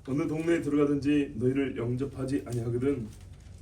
어느 동네에 들어가든지 너희를 영접하지 아니하거든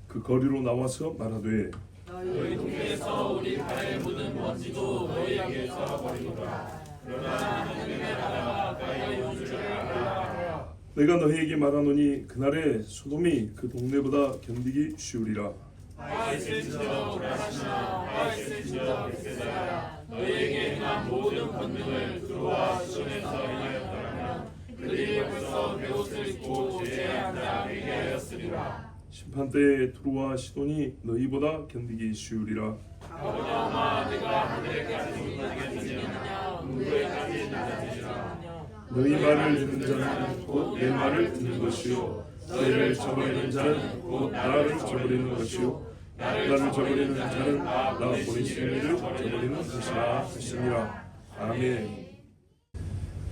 그 거리로 나와서 말하되 너희 동네에서 우리 발에 묻은 먼지도 너희에게 썰어버리노라. 그러나 하나님의 나라가 가까이 온 줄을 알라. 내가 너희에게 말하노니 그날에 소돔이 그 동네보다 견디기 쉬우리라. 화 있을지어 불하시나 화 있을지어 백세자야. 너희에게 행한 모든 권능을 두루와 시온에서 행하였더라면 그들이 벌써 베옷을 입고 죄에 앉아 회개하였으리라. 심판때에 두루와 시돈이 너희보다 견디기 쉬우리라. 아버지와 내가 하늘에까지 올라가겠느냐 누구에까지 낮아지리라. 너희 말을 듣는 자는 곧 내 말을 듣는 것이요 너희를 저버리는 자는 곧 나를 저버리는 것이요 나를 저버리는 자는 나 보내신 이를 저버리는 것이라 하시니라. 아멘.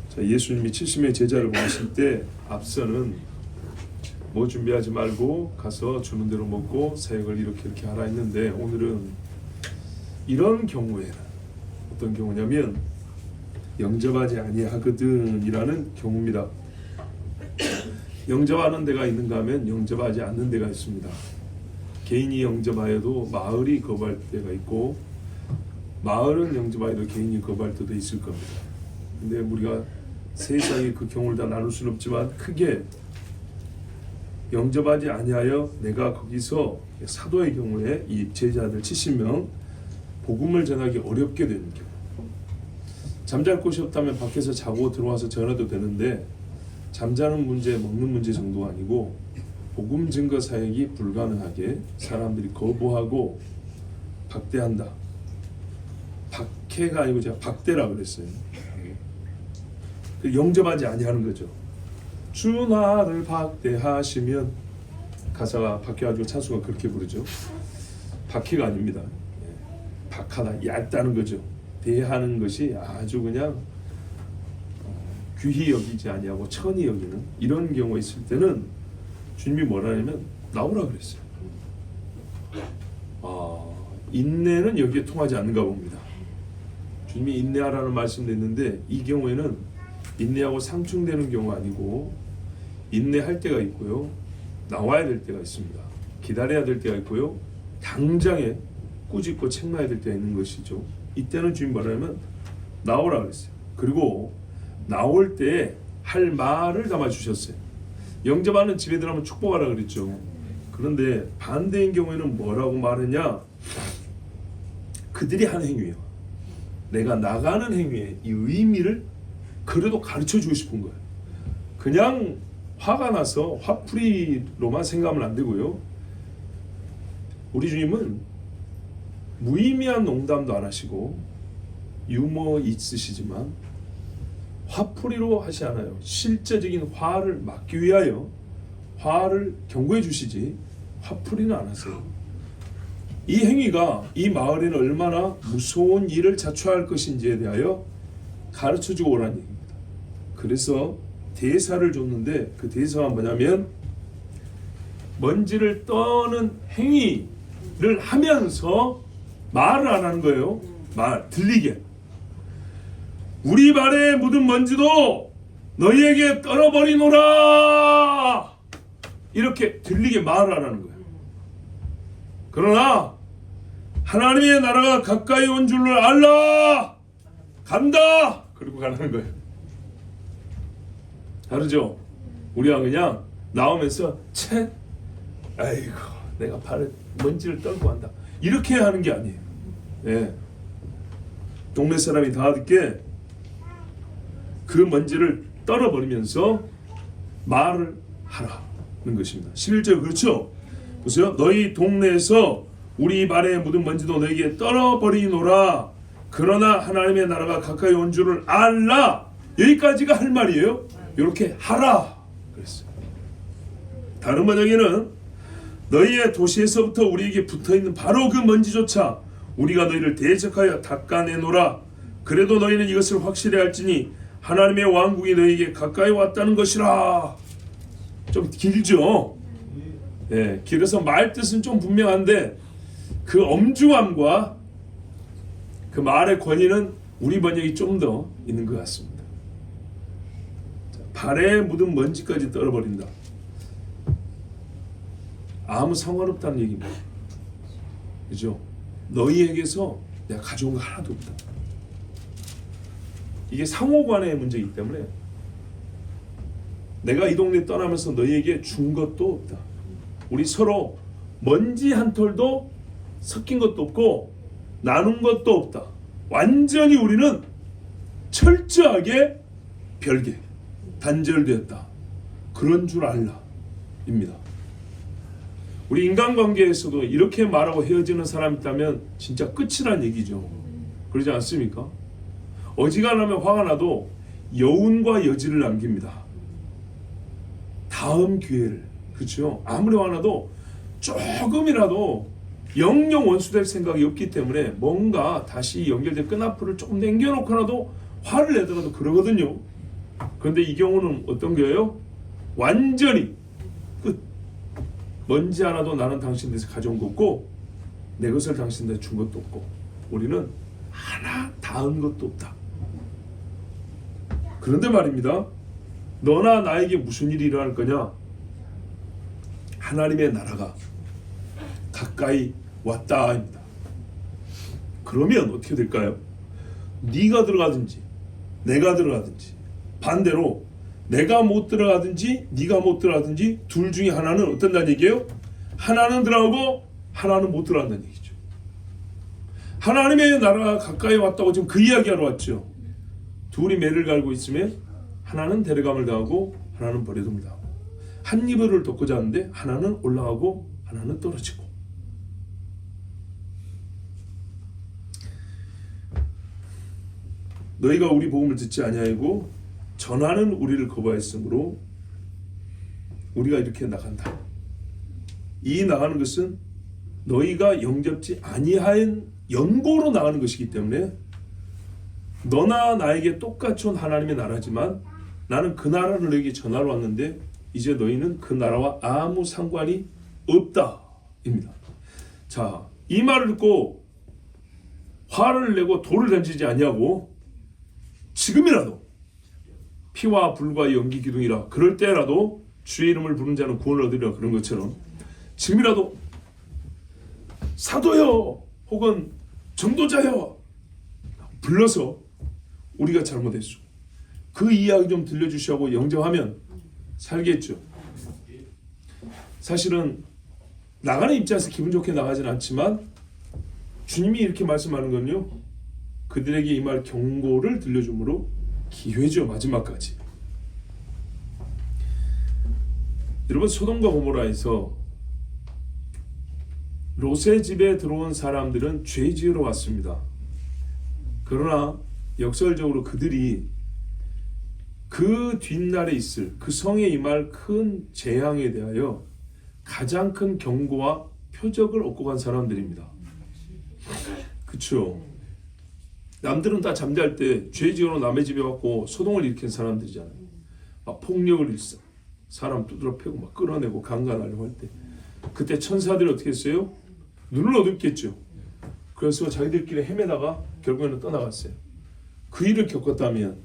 자, 예수님이 70명의 제자를 보내실 때 앞서는 뭐 준비하지 말고 가서 주는 대로 먹고 사역을 이렇게 하라 했는데 오늘은 이런 경우에는 어떤 경우냐면 영접하지 아니하거든 이라는 경우입니다. 영접하는 데가 있는가 하면 영접하지 않는 데가 있습니다. 개인이 영접하여도 마을이 거부할 때가 있고 마을은 영접하여도 개인이 거부할 때도 있을 겁니다. 근데 우리가 세상에 그 경우를 다 나눌 수는 없지만 크게 영접하지 아니하여 내가 거기서 사도의 경우에 이 제자들 70명 복음을 전하기 어렵게 되는 경우, 잠잘 곳이 없다면 밖에서 자고 들어와서 전해도 되는데 잠자는 문제, 먹는 문제 정도가 아니고 복음 증거 사역이 불가능하게 사람들이 거부하고 박대한다. 박해가 아니고 제가 박대라고 그랬어요. 영접하지 아니하는 거죠. 주 나를 박대하시면 가사가 박해가지고 찬수가 그렇게 부르죠. 박해가 아닙니다. 박하다, 얕다는 거죠. 대하는 것이 아주 그냥 귀히 여기지 아니하고 천히 여기는 이런 경우가 있을 때는 주님이 뭐라 하냐면 나오라 그랬어요. 인내는 여기에 통하지 않는가 봅니다. 주님이 인내하라는 말씀도 있는데 이 경우에는 인내하고 상충되는 경우가 아니고 인내할 때가 있고요. 나와야 될 때가 있습니다. 기다려야 될 때가 있고요. 당장에 꾸짖고 책망해야 될 때가 있는 것이죠. 이때는 주님 뭐라면 나오라 그랬어요. 그리고 나올 때 할 말을 담아주셨어요. 영접하는 집에 들어가면 축복하라 그랬죠. 그런데 반대인 경우에는 뭐라고 말하냐, 그들이 하는 행위예요. 내가 나가는 행위의 이 의미를 그래도 가르쳐 주고 싶은 거예요. 그냥 화가 나서 화풀이로만 생각하면 안 되고요. 우리 주님은 무의미한 농담도 안 하시고 유머 있으시지만 화풀이로 하시 않아요. 실제적인 화를 막기 위하여 화를 경고해 주시지 화풀이는 안 하세요. 이 행위가 이 마을에는 얼마나 무서운 일을 자초할 것인지에 대하여 가르쳐주고 오라는 얘기입니다. 그래서 대사를 줬는데 그 대사가 뭐냐면 먼지를 떠는 행위를 하면서 말을 안 하는 거예요. 들리게. 우리 발에 묻은 먼지도 너희에게 떨어버리노라. 이렇게 들리게 말을 안 하는 거예요. 그러나 하나님의 나라가 가까이 온 줄을 알라. 간다. 그리고 가는 거예요. 다르죠? 우리가 그냥 나오면서 아이고 내가 발에 먼지를 떨고 한다. 이렇게 하는 게 아니에요. 예. 동네 사람이 다 듣게 그 먼지를 떨어버리면서 말을 하라는 것입니다. 11절 그렇죠? 보세요. 너희 동네에서 우리 발에 묻은 먼지도 너에게 떨어버리노라. 그러나 하나님의 나라가 가까이 온 줄을 알라. 여기까지가 할 말이에요. 이렇게 하라 그랬어요. 다른 번역에는 너희의 도시에서부터 우리에게 붙어있는 바로 그 먼지조차 우리가 너희를 대적하여 닦아내노라. 그래도 너희는 이것을 확실히 알지니 하나님의 왕국이 너희에게 가까이 왔다는 것이라. 좀 길죠? 예, 길어서 말 뜻은 좀 분명한데 그 엄중함과 그 말의 권위는 우리 번역이 좀 더 있는 것 같습니다. 발에 묻은 먼지까지 떨어버린다. 아무 상관없다는 얘기입니다. 그죠? 너희에게서 내가 가져온 거 하나도 없다. 이게 상호간의 문제이기 때문에 내가 이 동네 떠나면서 너희에게 준 것도 없다. 우리 서로 먼지 한 톨도 섞인 것도 없고 나눈 것도 없다. 완전히 우리는 철저하게 별개, 단절되었다. 그런 줄 알라 입니다. 우리 인간관계에서도 이렇게 말하고 헤어지는 사람이 있다면 진짜 끝이란 얘기죠. 그러지 않습니까? 어지간하면 화가 나도 여운과 여지를 남깁니다. 다음 기회를, 그렇죠? 아무리 화나도 조금이라도 영영 원수될 생각이 없기 때문에 뭔가 다시 연결된 끈앞을 조금 남겨놓고라도 화를 내더라도 그러거든요. 그런데 이 경우는 어떤 거예요? 완전히 끝. 먼지 하나도 나는 당신에게서 가져온 거 없고 내 것을 당신에게 준 것도 없고 우리는 하나 닿은 것도 없다. 그런데 말입니다. 너나 나에게 무슨 일이 일어날 거냐? 하나님의 나라가 가까이 왔다입니다. 그러면 어떻게 될까요? 네가 들어가든지 내가 들어가든지 반대로 내가 못 들어가든지 네가 못 들어가든지 둘 중에 하나는 어떤다는 얘기예요? 하나는 들어가고 하나는 못 들어간다는 얘기죠. 하나님의 나라가 가까이 왔다고 지금 그 이야기하러 왔죠. 둘이 매를 갈고 있으면 하나는 데려감을 당하고 하나는 버려둠을 당하고 한 이불을 덮고 자는데 하나는 올라가고 하나는 떨어지고. 너희가 우리 복음을 듣지 아니하고 전하는 우리를 거부하였으므로 우리가 이렇게 나간다. 이 나가는 것은 너희가 영접지 아니하인 연고로 나가는 것이기 때문에 너나 나에게 똑같이 온 하나님의 나라지만 나는 그 나라를 너에게 전하러 왔는데 이제 너희는 그 나라와 아무 상관이 없다 입니다. 자, 이 말을 듣고 화를 내고 돌을 던지지 아니하고 지금이라도 피와 불과 연기 기둥이라 그럴 때라도 주의 이름을 부른 자는 구원을 얻으리라 그런 것처럼 지금이라도 사도여 혹은 전도자여 불러서 우리가 잘못했어. 그 이야기 좀 들려주시고 영접하면 살겠죠. 사실은 나가는 입장에서 기분 좋게 나가진 않지만 주님이 이렇게 말씀하는 건요. 그들에게 이 말 경고를 들려주므로 기회죠. 마지막까지. 여러분 소돔과 고모라에서 롯의 집에 들어온 사람들은 죄 지으러 왔습니다. 그러나 역설적으로 그들이 그 뒷날에 있을 그 성에 임할 큰 재앙에 대하여 가장 큰 경고와 표적을 얻고 간 사람들입니다. 그렇죠? 남들은 다 잠잘 때 죄 지으러 남의 집에 왔고 소동을 일으킨 사람들이잖아요. 막 폭력을 일삼, 사람 두드러 패고 막 끌어내고 강간하려고 할 때 그때 천사들이 어떻게 했어요? 눈을 어둡겠죠. 그래서 자기들끼리 헤매다가 결국에는 떠나갔어요. 그 일을 겪었다면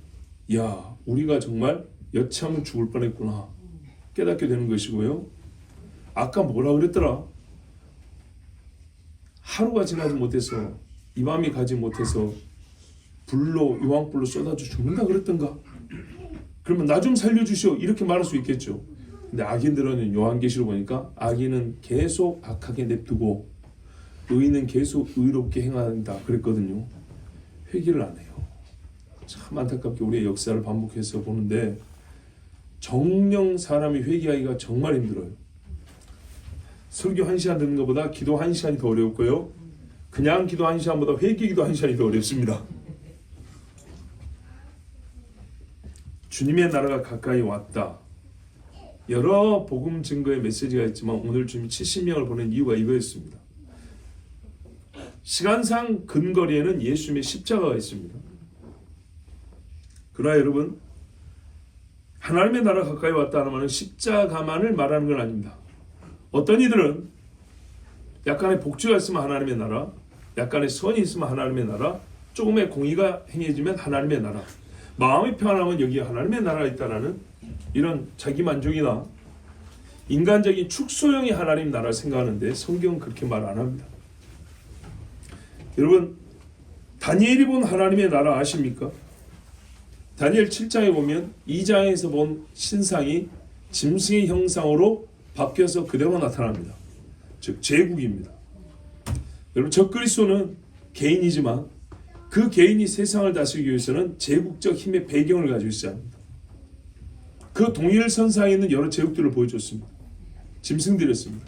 야 우리가 정말 여차하면 죽을 뻔했구나 깨닫게 되는 것이고요. 아까 뭐라 그랬더라? 하루가 지나지 못해서 이 밤이 가지 못해서 불로 유황불로 쏟아져 죽는다 그랬던가? 그러면 나 좀 살려주시오 이렇게 말할 수 있겠죠. 근데 악인들은 요한계시록 보니까 악인은 계속 악하게 냅두고 의인은 계속 의롭게 행한다 그랬거든요. 회개를 안 해요. 참 안타깝게 우리의 역사를 반복해서 보는데 정녕 사람이 회개하기가 정말 힘들어요. 설교 1시간 듣는 것보다 기도 1시간이 더 어렵고요. 그냥 기도 1시간보다 회개 기도 1시간이 더 어렵습니다. 주님의 나라가 가까이 왔다. 여러 복음 증거의 메시지가 있지만 오늘 주님이 70명을 보낸 이유가 이거였습니다. 시간상 근거리에는 예수님의 십자가가 있습니다. 그러나 여러분 하나님의 나라 가까이 왔다는 말은 십자가만을 말하는 건 아닙니다. 어떤 이들은 약간의 복지가 있으면 하나님의 나라, 약간의 선이 있으면 하나님의 나라, 조금의 공의가 행해지면 하나님의 나라, 마음이 평안하면 여기 하나님의 나라가 있다라는 이런 자기 만족이나 인간적인 축소형의 하나님 나라를 생각하는데 성경은 그렇게 말 안 합니다. 여러분, 다니엘이 본 하나님의 나라 아십니까? 다니엘 7장에 보면 2장에서 본 신상이 짐승의 형상으로 바뀌어서 그대로 나타납니다. 즉 제국입니다. 여러분, 적그리스도는 개인이지만 그 개인이 세상을 다스리기 위해서는 제국적 힘의 배경을 가지고 있어야 합니다. 그 동일선상에 있는 여러 제국들을 보여줬습니다. 짐승들이었습니다.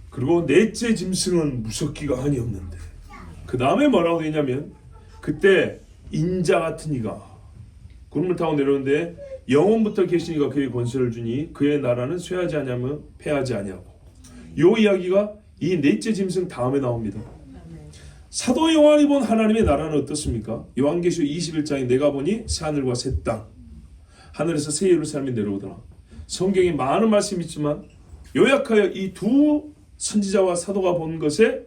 그리고 넷째 짐승은 무섭기가 한이 없는데 그 다음에 뭐라고 되냐면 그때 인자 같은 이가 구름을 타고 내려오는데 영원부터 계신 이가 그의 권세를 주니 그의 나라는 쇠하지 아니하며 패하지 아니하고, 이 이야기가 이 넷째 짐승 다음에 나옵니다. 사도 요한이 본 하나님의 나라는 어떻습니까? 요한계시록 21장에 내가 보니 새 하늘과 새 땅, 하늘에서 새 예루살렘이 내려오더라. 성경에 많은 말씀이 있지만 요약하여 이 두 선지자와 사도가 본 것의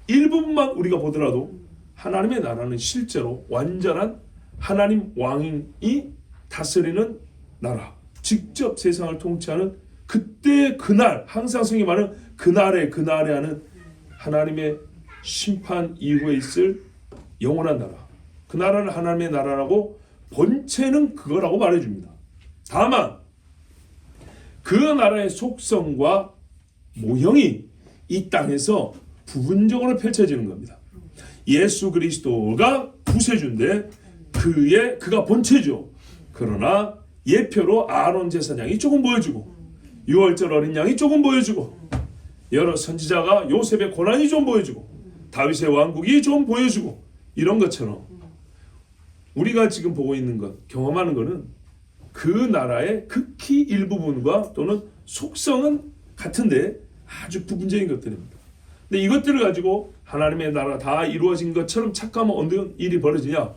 일부분만 우리가 보더라도 하나님의 나라는 실제로 완전한 하나님 왕이 다스리는 나라, 직접 세상을 통치하는 그때 그날, 항상 성경이 말하는 그날에 하는 하나님의 심판 이후에 있을 영원한 나라, 그 나라는 하나님의 나라라고 본체는 그거라고 말해줍니다. 다만 그 나라의 속성과 모형이 이 땅에서 부분적으로 펼쳐지는 겁니다. 예수 그리스도가 구세주인데 그가 본체죠. 그러나 예표로 아론 제사장이 조금 보여주고, 유월절 어린 양이 조금 보여주고, 여러 선지자가 요셉의 고난이 좀 보여주고, 다윗의 왕국이 좀 보여주고, 이런 것처럼 우리가 지금 보고 있는 것, 경험하는 것은 그 나라의 극히 일부분과 또는 속성은 같은데 아주 부분적인 것들입니다. 근데 이것들을 가지고 하나님의 나라 다 이루어진 것처럼 착각하면 어느 일이 벌어지냐?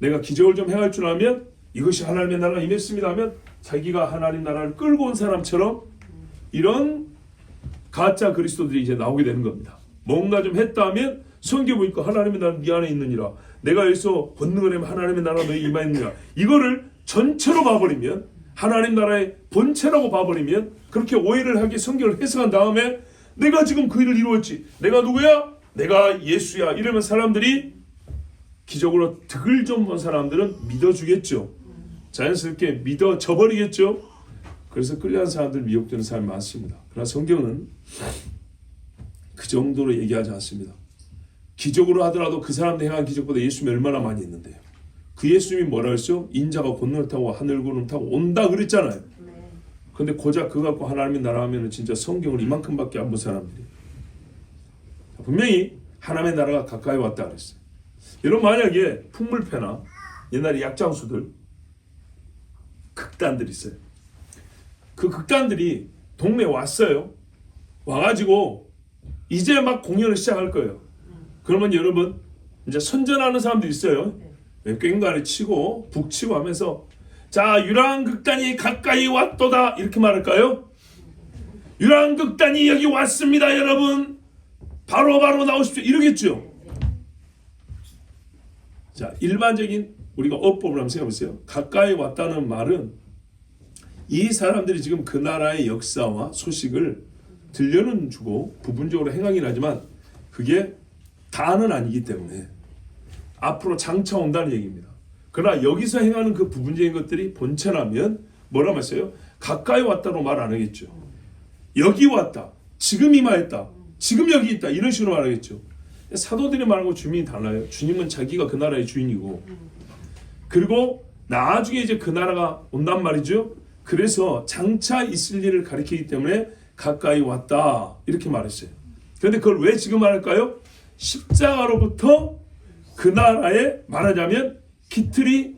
내가 기적을 좀 행할 줄 알면 이것이 하나님의 나라가 임했습니다 하면 자기가 하나님 나라를 끌고 온 사람처럼 이런 가짜 그리스도들이 이제 나오게 되는 겁니다. 뭔가 좀 했다 하면 성경 보니까 하나님의 나라 네 안에 있느니라, 내가 여기서 권능을 하면 하나님의 나라 너희 임하에 있느니라, 이거를 전체로 봐버리면, 하나님 나라의 본체라고 봐버리면, 그렇게 오해를 하게 성경을 해석한 다음에 내가 지금 그 일을 이루었지, 내가 누구야? 내가 예수야, 이러면 사람들이 기적으로 득을 좀 본 사람들은 믿어주겠죠. 자연스럽게 믿어져 버리겠죠. 그래서 끌려간 사람들, 미혹되는 사람이 많습니다. 그러나 성경은 그 정도로 얘기하지 않습니다. 기적으로 하더라도 그 사람들 행한 기적보다 예수님이 얼마나 많이 있는데요. 그 예수님이 뭐라 했죠? 인자가 권능을 타고 하늘 구름 타고 온다 그랬잖아요. 근데 고작 그거 갖고 하나님의 나라 하면은 진짜 성경을 이만큼밖에 안 본 사람들이, 분명히 하나님의 나라가 가까이 왔다 그랬어요. 여러분, 만약에 풍물패나 옛날에 약장수들, 극단들이 있어요. 그 극단들이 동네에 왔어요. 와가지고 이제 막 공연을 시작할 거예요. 그러면 여러분, 이제 선전하는 사람들이 있어요. 꽹과를 치고 북치고 하면서, 자, 유랑극단이 가까이 왔도다, 이렇게 말할까요? 유랑극단이 여기 왔습니다 여러분, 바로 나오십시오, 이러겠죠. 자, 일반적인 우리가 어법을 한번 생각해보세요. 가까이 왔다는 말은 이 사람들이 지금 그 나라의 역사와 소식을 들려는 주고 부분적으로 행하긴 하지만 그게 다는 아니기 때문에 앞으로 장차 온다는 얘기입니다. 그러나 여기서 행하는 그 부분적인 것들이 본체라면 뭐라고 했어요? 가까이 왔다로 말 안 하겠죠. 여기 왔다, 지금 임하였다, 지금 여기 있다, 이런 식으로 말하겠죠. 사도들이 말하고 주민이 달라요. 주님은 자기가 그 나라의 주인이고, 그리고 나중에 이제 그 나라가 온단 말이죠. 그래서 장차 있을 일을 가리키기 때문에 가까이 왔다, 이렇게 말했어요. 그런데 그걸 왜 지금 말할까요? 십자가로부터 그 나라에 말하자면 기틀이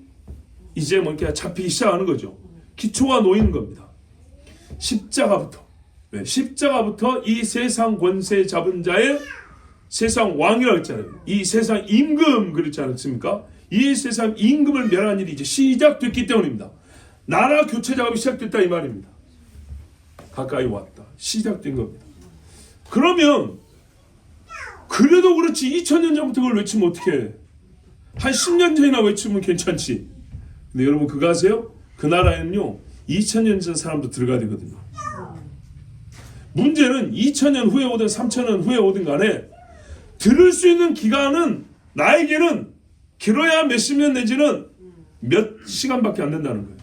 이제 뭔가 잡히기 시작하는 거죠. 기초가 놓이는 겁니다. 십자가부터. 네, 십자가부터 이 세상 권세 잡은 자의 세상 왕이라고 했잖아요. 이 세상 임금 그렇지 않습니까? 이 세상 임금을 멸하는 일이 이제 시작됐기 때문입니다. 나라 교체 작업이 시작됐다 이 말입니다. 가까이 왔다, 시작된 겁니다. 그러면 그래도 그렇지 2000년 전부터 그걸 외치면 어떡해? 한 10년 전이나 외치면 괜찮지. 근데 여러분 그거 아세요? 그 나라에는요 2000년 전 사람도 들어가야 되거든요. 문제는 2000년 후에 오든 3000년 후에 오든 간에 들을 수 있는 기간은 나에게는 길어야 몇십 년 내지는 몇 시간밖에 안 된다는 거예요.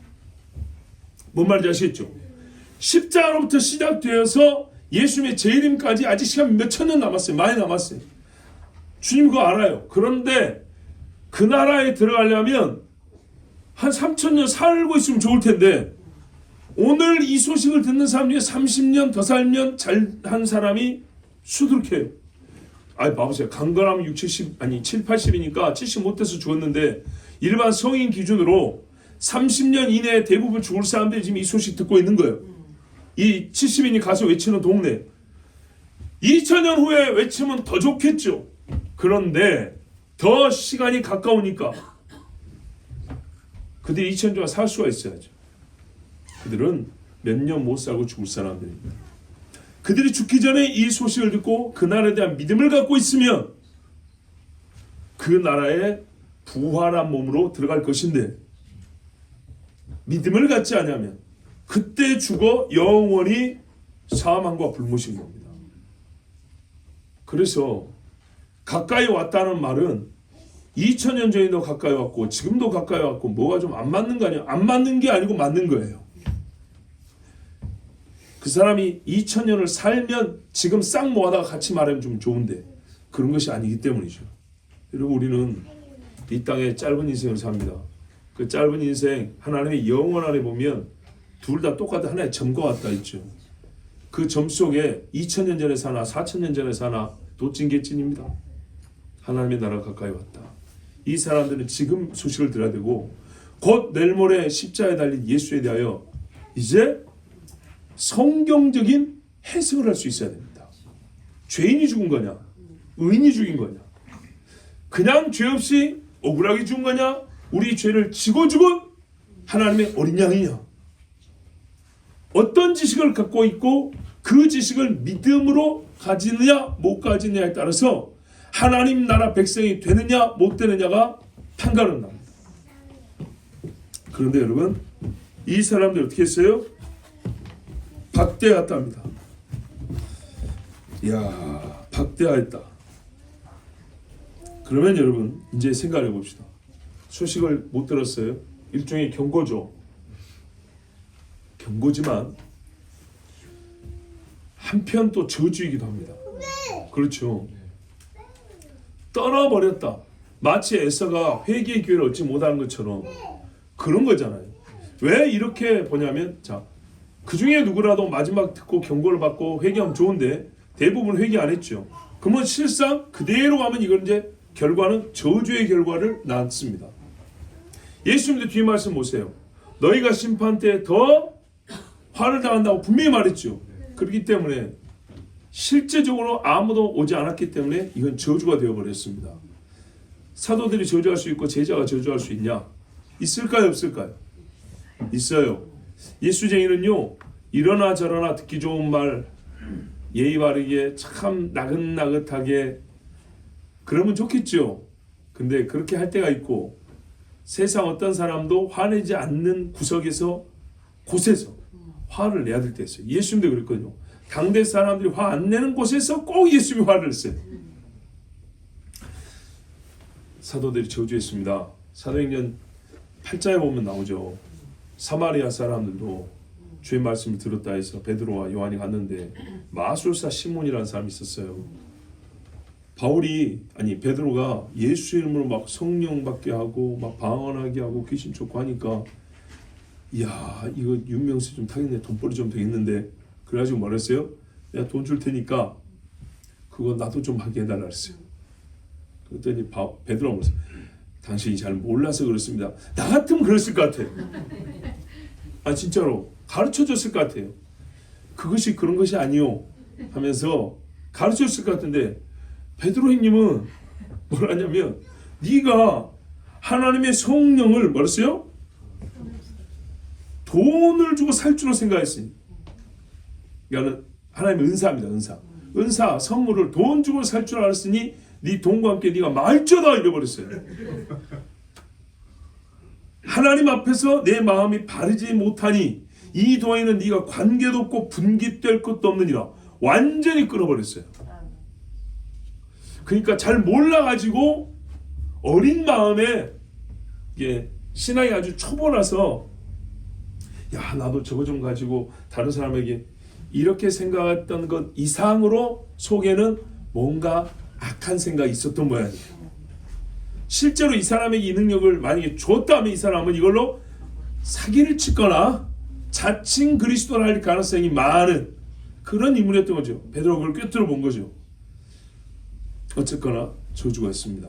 뭔 말인지 아시겠죠? 십자가로부터 시작되어서 예수님의 재림까지 아직 시간 몇천 년 남았어요. 많이 남았어요. 주님 그거 알아요. 그런데 그 나라에 들어가려면 한 3000년 살고 있으면 좋을 텐데 오늘 이 소식을 듣는 사람 중에 30년 더 살면 잘한 사람이 수두룩해요. 아니 봐보세요. 강건하면 7, 80이니까 70 못해서 죽었는데 일반 성인 기준으로 30년 이내에 대부분 죽을 사람들이 지금 이 소식 듣고 있는 거예요. 이 70인이 가서 외치는 동네. 2000년 후에 외치면 더 좋겠죠. 그런데 더 시간이 가까우니까 그들이 2000년 동안 살 수가 있어야죠. 그들은 몇 년 못 살고 죽을 사람들입니다. 그들이 죽기 전에 이 소식을 듣고 그 나라에 대한 믿음을 갖고 있으면 그 나라에 부활한 몸으로 들어갈 것인데 믿음을 갖지 않으면 그때 죽어 영원히 사망과 불못인 겁니다. 그래서 가까이 왔다는 말은 2000년 전에도 가까이 왔고 지금도 가까이 왔고 뭐가 좀 안 맞는 거 아니에요? 안 맞는 게 아니고 맞는 거예요. 그 사람이 2000년을 살면 지금 싹 모아다가 같이 말하면 좀 좋은데 그런 것이 아니기 때문이죠. 여러분 우리는 이 땅에 짧은 인생을 삽니다. 그 짧은 인생 하나님의 영원 안에 보면 둘 다 똑같은 하나의 점과 같다 있죠. 그 점 속에 2000년 전에 사나 4000년 전에 사나 도찐개찐입니다. 하나님의 나라가 가까이 왔다. 이 사람들은 지금 소식을 들어야 되고 곧 내일 모레 십자가에 달린 예수에 대하여 이제 성경적인 해석을 할 수 있어야 됩니다. 죄인이 죽은 거냐? 의인이 죽인 거냐? 그냥 죄 없이 억울하게 죽은 거냐? 우리 죄를 지고 죽은 하나님의 어린 양이냐? 어떤 지식을 갖고 있고 그 지식을 믿음으로 가지느냐 못 가지느냐에 따라서 하나님 나라 백성이 되느냐 못 되느냐가 판가름 납니다. 그런데 여러분 이 사람들 어떻게 했어요? 박대했답니다. 이야 박대하였다. 그러면 여러분 이제 생각해 봅시다. 소식을 못 들었어요. 일종의 경고죠. 경고지만 한편 또 저주이기도 합니다. 그렇죠. 떠나버렸다. 마치 에서가 회개의 기회를 얻지 못하는 것처럼 그런 거잖아요. 왜 이렇게 보냐면 자, 그 중에 누구라도 마지막 듣고 경고를 받고 회개하면 좋은데 대부분 회개 안 했죠. 그러면 실상 그대로 가면 이건 이제 결과는 저주의 결과를 낳습니다. 예수님도 뒤에 말씀 보세요. 너희가 심판 때 더 화를 당한다고 분명히 말했죠. 그렇기 때문에 실제적으로 아무도 오지 않았기 때문에 이건 저주가 되어버렸습니다. 사도들이 저주할 수 있고 제자가 저주할 수 있냐? 있을까요? 없을까요? 있어요. 예수쟁이는요. 이러나 저러나 듣기 좋은 말 예의 바르게 참 나긋나긋하게 그러면 좋겠죠. 근데 그렇게 할 때가 있고 세상 어떤 사람도 화내지 않는 구석에서 곳에서 화를 내야 될 때 있어요. 예수님도 그랬거든요. 당대 사람들이 화 안 내는 곳에서 꼭 예수님이 화를 냈어요. 사도들이 저주했습니다. 사도행전 8장에 보면 나오죠. 사마리아 사람들도 주의 말씀을 들었다 해서 베드로와 요한이 갔는데 마술사 시몬이라는 사람이 있었어요. 베드로가 예수 이름으로 막 성령 받게 하고 막 방언하게 하고 귀신 쫓고 하니까 이야 이거 유명세 좀 타겠네. 돈벌이 좀 되겠는데 그래가지고 말했어요. 내가 돈 줄 테니까 그거 나도 좀 하게 해달라 그랬어요. 그랬더니 베드로가 물었어요. 당신이 잘 몰라서 그렇습니다. 나 같으면 그랬을 것 같아. 아 진짜로 가르쳐줬을 것 같아요. 그것이 그런 것이 아니요 하면서 가르쳐줬을 것 같은데 베드로 형님은 뭐라 하냐면 네가 하나님의 성령을 뭐랬어요? 돈을 주고 살 줄로 생각했으니 그러니까 하나님의 은사입니다. 은사 선물을 돈 주고 살 줄 알았으니 네 돈과 함께 네가 말쩌다 이래버렸어요. 하나님 앞에서 내 마음이 바르지 못하니 이 도에는 네가 관계도 없고 분깃될 것도 없느니라. 완전히 끊어버렸어요. 그러니까 잘 몰라가지고 어린 마음에 이게 신앙이 아주 초보라서 야 나도 저거 좀 가지고 다른 사람에게 이렇게 생각했던 것 이상으로 속에는 뭔가 악한 생각이 있었던 모양이에요. 실제로 이 사람에게 이 능력을 만약에 줬다면 이 사람은 이걸로 사기를 치거나 자칭 그리스도를 할 가능성이 많은 그런 인물이었던 거죠. 베드로가 그걸 꿰뚫어 본 거죠. 어쨌거나 저주가 있습니다.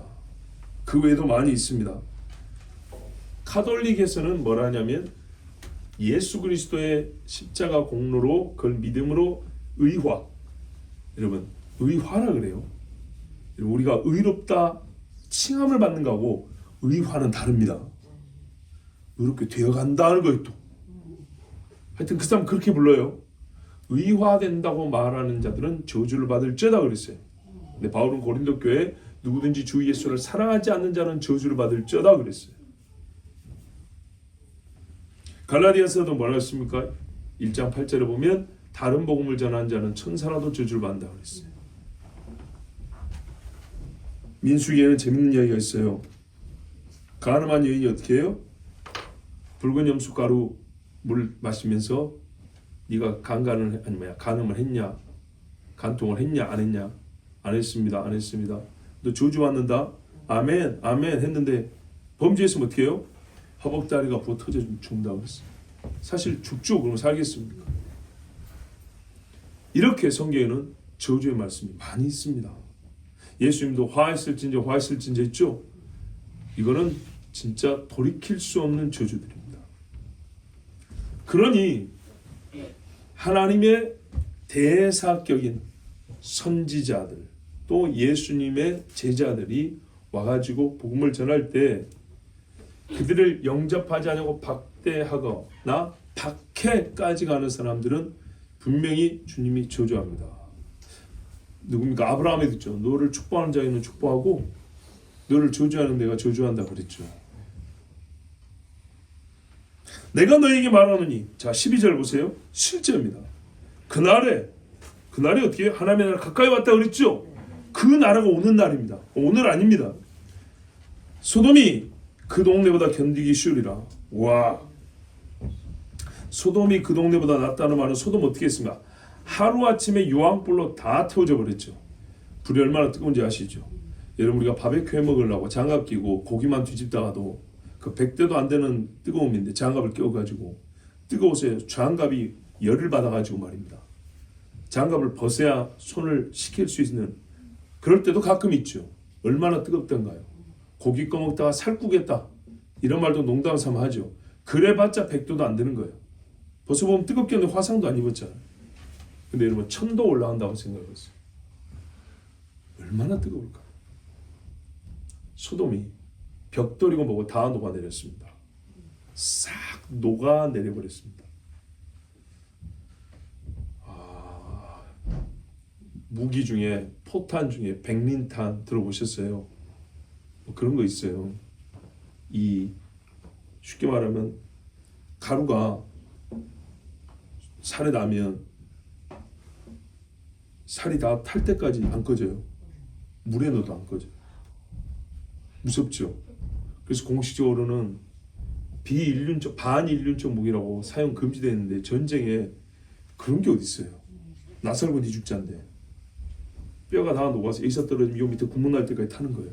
그 외에도 많이 있습니다. 카톨릭에서는 뭐라 하냐면 예수 그리스도의 십자가 공로로 그걸 믿음으로 의화, 여러분 의화라 그래요. 우리가 의롭다 칭함을 받는 거하고 의화는 다릅니다. 의롭게 되어간다는 거예요 또. 하여튼 그 사람 그렇게 불러요. 의화된다고 말하는 자들은 저주를 받을 죄다 그랬어요. 근데 바울은 고린도 교회에 누구든지 주 예수를 사랑하지 않는 자는 저주를 받을 죄다 그랬어요. 갈라디아서도 뭐라 했습니까? 1장 8절에 보면 다른 복음을 전하는 자는 천사라도 저주를 받는다 그랬어요. 민수기에는 재밌는 이야기가 있어요. 가늠한 여인이 어떻게 해요? 붉은 염소가루 물 마시면서 네가 간음을 했냐? 간통을 했냐? 안 했냐? 안 했습니다. 안 했습니다. 너 저주 받는다? 아멘 아멘 했는데 범죄했으면 어떻게 해요? 허벅다리가 부어 터져 죽는다고 했어요. 사실 죽죠. 그러면 살겠습니까? 이렇게 성경에는 저주의 말씀이 많이 있습니다. 예수님도 화했을진저 화했을진저 했죠. 이거는 진짜 돌이킬 수 없는 저주들입니다. 그러니 하나님의 대사격인 선지자들 또 예수님의 제자들이 와가지고 복음을 전할 때 그들을 영접하지 않고 박대하거나 박해까지 가는 사람들은 분명히 주님이 저주합니다. 누굽니까? 아브라함에 듣죠. 너를 축복하는 자에는 축복하고 너를 저주하는 내가 저주한다 그랬죠. 내가 너에게 말하노니 자 12절 보세요. 실제입니다. 그날에 어떻게 하나님의 나라 가까이 왔다 그랬죠. 그 나라가 오는 날입니다. 오늘 아닙니다. 소돔이 그 동네보다 견디기 쉬우리라. 와, 소돔이 그 동네보다 낫다는 말은 소돔 어떻게 했습니까? 하루아침에 유황불로 다 태워져 버렸죠. 불이 얼마나 뜨거운지 아시죠? 여러분 우리가 바베큐 해 먹으려고 장갑 끼고 고기만 뒤집다가도 그 100대도 안 되는 뜨거움인데 장갑을 끼워가지고 뜨거워서 장갑이 열을 받아가지고 말입니다. 장갑을 벗어야 손을 식힐 수 있는 그럴 때도 가끔 있죠. 얼마나 뜨겁던가요? 고기 꺼먹다가 살구겠다 이런 말도 농담 삼아 하죠. 그래봤자 100도도 안 되는 거예요. 벗어보면 뜨겁겠는데 화상도 안 입었잖아요. 근데 여러분 1000도 올라간다고 생각해보세요. 얼마나 뜨거울까? 소돔이 벽돌이고 뭐고 다 녹아내렸습니다. 싹 녹아내려버렸습니다. 무기 중에 포탄 중에 백린탄 들어보셨어요? 뭐 그런 거 있어요. 이 쉽게 말하면 가루가 살에 나면 살이 다 탈 때까지 안 꺼져요. 물에 넣어도 안 꺼져요. 무섭죠. 그래서 공식적으로는 비인륜적 반인륜적 무기라고 사용 금지되어 있는데 전쟁에 그런 게 어디 있어요. 나설고 니 죽자인데 뼈가 다 녹아서 여기서 떨어지면 요 밑에 구멍 날 때까지 타는 거예요.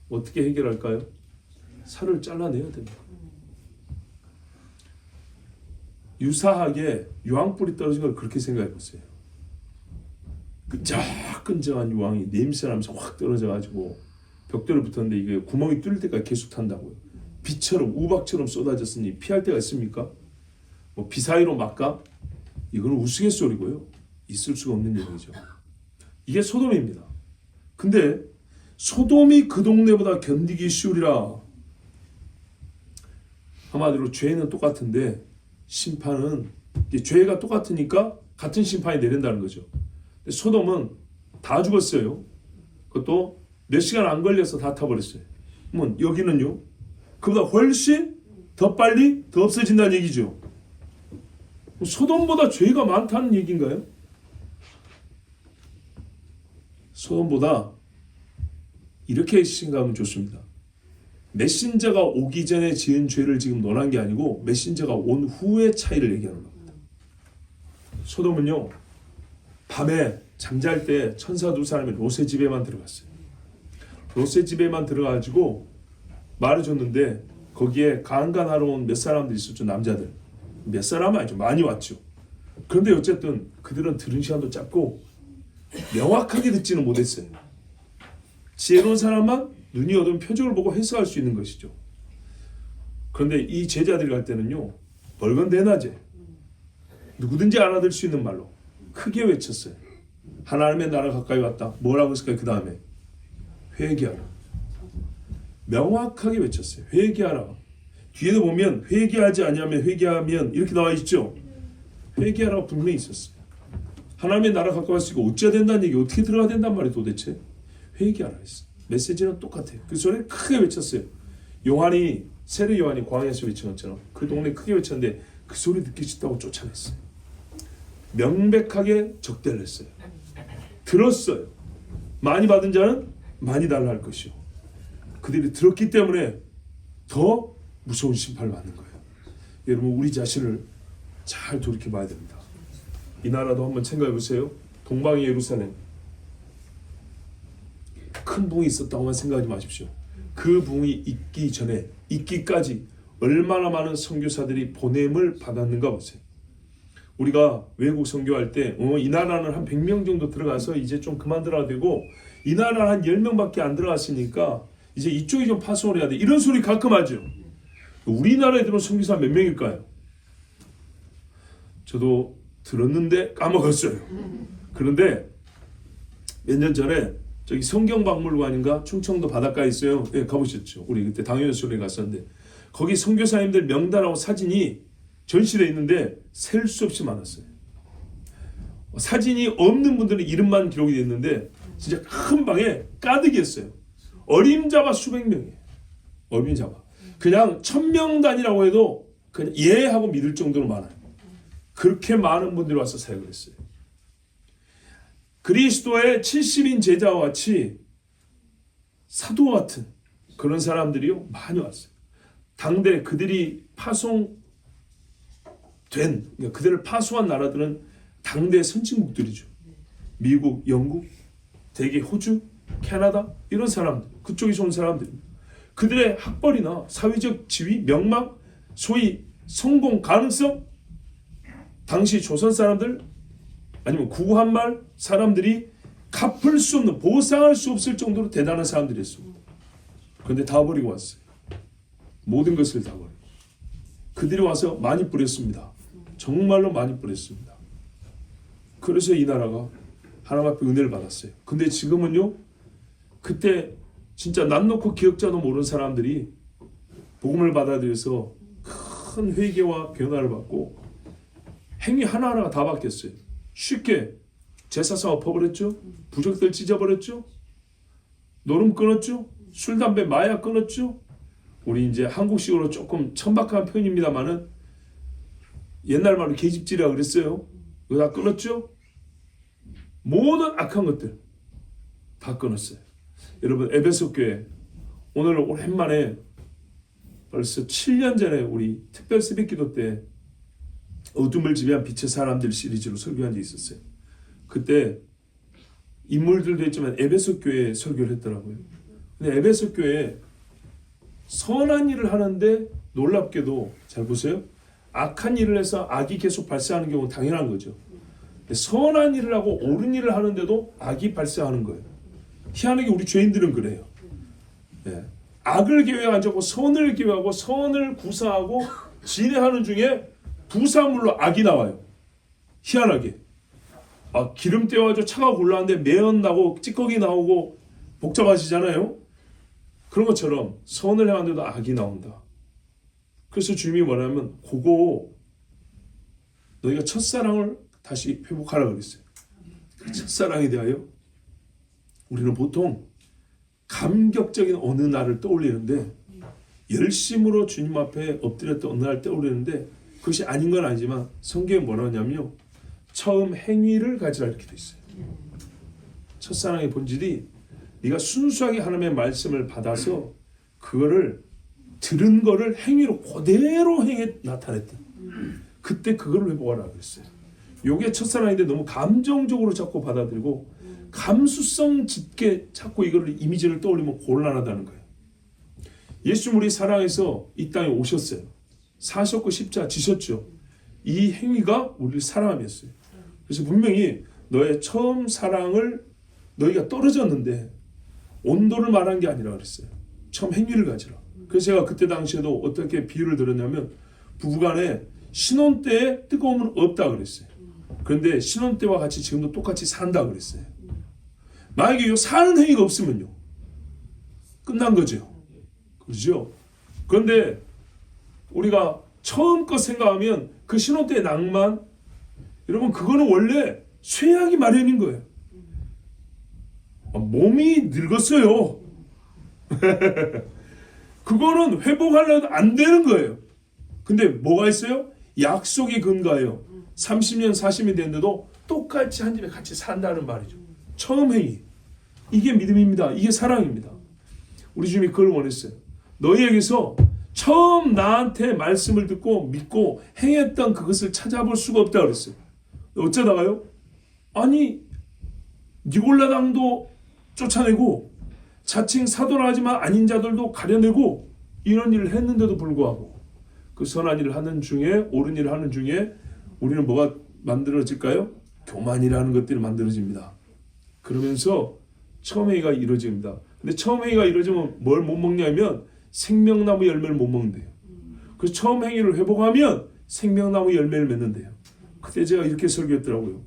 어떻게 해결할까요? 살을 잘라내야 됩니다. 유사하게 유황불이 떨어진 걸 그렇게 생각해 보세요. 끈적끈적한 유황이 냄새나면서 확 떨어져가지고 벽돌에 붙었는데 이게 구멍이 뚫릴 때까지 계속 탄다고요. 비처럼 우박처럼 쏟아졌으니 피할 데가 있습니까? 뭐 비 사이로 막까? 이거는 우스갯소리고요. 있을 수가 없는 얘기죠. 이게 소돔입니다. 근데 소돔이 그 동네보다 견디기 쉬우리라. 한마디로 죄는 똑같은데 심판은 죄가 똑같으니까 같은 심판이 내린다는 거죠. 근데 소돔은 다 죽었어요. 그것도 몇 시간 안 걸려서 다 타버렸어요. 그러면 여기는요. 그보다 훨씬 더 빨리 더 없어진다는 얘기죠. 소돔보다 죄가 많다는 얘기인가요? 소돔보다 이렇게 생각하면 좋습니다. 메신저가 오기 전에 지은 죄를 지금 논한 게 아니고 메신저가 온 후의 차이를 얘기하는 겁니다. 소돔은요, 밤에 잠잘 때 천사 두 사람이 롯의 집에만 들어갔어요. 롯의 집에만 들어가지고 말해줬는데 거기에 강간하러 온 몇 사람들이 있었죠. 남자들. 몇 사람 아니죠. 많이 왔죠. 그런데 어쨌든 그들은 들은 시간도 짧고 명확하게 듣지는 못했어요. 지혜로운 사람만 눈이 어두운 표적을 보고 해석할 수 있는 것이죠. 그런데 이 제자들이 갈 때는요, 멀건 대낮에 누구든지 알아들 수 있는 말로 크게 외쳤어요. 하나님의 나라 가까이 왔다. 뭐라고 했을까요? 그 다음에 회개하라. 명확하게 외쳤어요. 회개하라. 뒤에도 보면 회개하지 아니하면 회개하면 이렇게 나와 있죠. 회개하라고 분명히 있었어요. 하나님의 나라 가까이 왔으니까 어찌해야 된다는 얘기, 어떻게 들어가야 된단 말이에요 도대체. 회개하라 했어요. 메시지는 똑같아요. 그 소리를 크게 외쳤어요. 요한이, 세례 요한이 광야에서 외친 것처럼 그 동네 크게 외쳤는데 그 소리 듣기 싫다고 쫓아냈어요. 명백하게 적대를 했어요. 들었어요. 많이 받은 자는 많이 달라 할 것이요. 그들이 들었기 때문에 더 무서운 심판을 받는 거예요. 여러분, 우리 자신을 잘 돌이켜봐야 됩니다. 이 나라도 한번 생각해 보세요. 동방의 예루살렘, 큰 붕이 있었다고만 생각하지 마십시오. 그 붕이 있기 전에, 있기까지 얼마나 많은 선교사들이 보냄을 받았는가 보세요. 우리가 외국 선교할 때 이 나라는 한 100명 정도 들어가서 이제 좀 그만 들어야 되고, 이 나라는 한 10명밖에 안 들어갔으니까 이제 이쪽이 좀 파송을 해야 돼, 이런 소리 가끔 하죠. 우리나라에 들어온 선교사 몇 명일까요? 저도 들었는데 까먹었어요. 그런데 몇 년 전에 저기 성경박물관인가 충청도 바닷가에 있어요. 예, 가보셨죠? 우리 그때 당연수련회 갔었는데 거기 선교사님들 명단하고 사진이 전시되어 있는데 셀 수 없이 많았어요. 사진이 없는 분들은 이름만 기록이 됐는데 진짜 큰 방에 가득이었어요. 어림잡아 수백 명이에요. 어림잡아. 그냥 1000명 단위라고 해도 그냥 예 하고 믿을 정도로 많아요. 그렇게 많은 분들이 와서 사역을 했어요. 그리스도의 70인 제자와 같이 사도와 같은 그런 사람들이요 많이 왔어요. 당대 그들이 파송된, 그러니까 그들을 파송한 나라들은 당대 선진국들이죠. 미국, 영국, 대개 호주, 캐나다 이런 사람들, 그쪽에서 온 사람들입니다. 그들의 학벌이나 사회적 지위, 명망, 소위 성공 가능성, 당시 조선 사람들 아니면 구한말 사람들이 갚을 수 없는, 보상할 수 없을 정도로 대단한 사람들이었습니다. 그런데 다 버리고 왔어요. 모든 것을 다 버리고. 그들이 와서 많이 뿌렸습니다. 정말로 많이 뿌렸습니다. 그래서 이 나라가 하나님 앞에 은혜를 받았어요. 근데 지금은요, 그때 진짜 난 놓고 기억자도 모르는 사람들이 복음을 받아들여서 큰 회개와 변화를 받고 행위 하나하나가 다 바뀌었어요. 쉽게 제사상 엎어버렸죠. 부적들 찢어버렸죠. 노름 끊었죠. 술, 담배, 마약 끊었죠. 우리 이제 한국식으로 조금 천박한 표현입니다만은 옛날 말로 계집질이라 그랬어요. 이거 다 끊었죠. 모든 악한 것들 다 끊었어요. 여러분, 에베소 교회 오늘 오랜만에 벌써 7년 전에 우리 특별 새벽기도 때 어둠을 지배한 빛의 사람들 시리즈로 설교한 적이 있었어요. 그때 인물들도 있지만 에베소 교회에 설교를 했더라고요. 근데 에베소 교회에 선한 일을 하는데 놀랍게도 잘 보세요. 악한 일을 해서 악이 계속 발생하는 경우는 당연한 거죠. 선한 일을 하고 옳은 일을 하는데도 악이 발생하는 거예요. 희한하게 우리 죄인들은 그래요. 네. 악을 계획하지 않고 선을 계획하고 선을 구사하고 진행하는 중에 부산물로 악이 나와요. 희한하게. 기름 떼어가지고 차가 올라왔는데 매연 나고 찌꺼기 나오고 복잡하시잖아요. 그런 것처럼 선을 해왔는데도 악이 나온다. 그래서 주님이 뭐냐면 그거 너희가 첫사랑을 다시 회복하라 그랬어요. 첫사랑에 대하여 우리는 보통 감격적인 어느 날을 떠올리는데, 열심으로 주님 앞에 엎드렸던 어느 날 떠올리는데 그것이 아닌 건 아니지만 성경에 뭐라 하냐면요, 처음 행위를 가지라 이렇게 돼 있어요. 첫사랑의 본질이 네가 순수하게 하나님의 말씀을 받아서 그거를 들은 거를 행위로 그대로 행해 나타냈다. 그때 그걸 회복하라 그랬어요. 요게 첫사랑인데 너무 감정적으로 자꾸 받아들이고 감수성 짙게 자꾸 이거를 이미지를 떠올리면 곤란하다는 거예요. 예수님 우리 사랑해서 이 땅에 오셨어요. 사셨고 십자가 지셨죠. 이 행위가 우리를 사랑함이었어요. 그래서 분명히 너의 처음 사랑을 너희가 떨어졌는데 온도를 말한 게 아니라 그랬어요. 처음 행위를 가지라. 그래서 제가 그때 당시에도 어떻게 비유를 들었냐면 부부간에 신혼 때의 뜨거움은 없다 그랬어요. 그런데 신혼 때와 같이 지금도 똑같이 산다 그랬어요. 만약에 이 사는 행위가 없으면요, 끝난 거죠. 그렇죠? 그런데 우리가 처음껏 생각하면 그 신혼 때의 낭만, 여러분 그거는 원래 쇠하기 마련인 거예요. 몸이 늙었어요. 그거는 회복하려도 안 되는 거예요. 근데 뭐가 있어요? 약속이 근거예요. 30년 40이 됐는데도 똑같이 한 집에 같이 산다는 말이죠. 처음 행위. 이게 믿음입니다. 이게 사랑입니다. 우리 주님이 그걸 원했어요. 너희에게서 처음 나한테 말씀을 듣고 믿고 행했던 그것을 찾아볼 수가 없다 그랬어요. 어쩌다가요? 아니 니골라당도 쫓아내고 자칭 사도라 하지만 아닌 자들도 가려내고 이런 일을 했는데도 불구하고 그 선한 일을 하는 중에, 옳은 일을 하는 중에 우리는 뭐가 만들어질까요? 교만이라는 것들이 만들어집니다. 그러면서 처음 행위가 이루어집니다. 근데 처음 행위가 이루어지면 뭘 못 먹냐면 생명나무 열매를 못 먹는데요. 그래서 처음 행위를 회복하면 생명나무 열매를 맺는데요. 그때 제가 이렇게 설교했더라고요.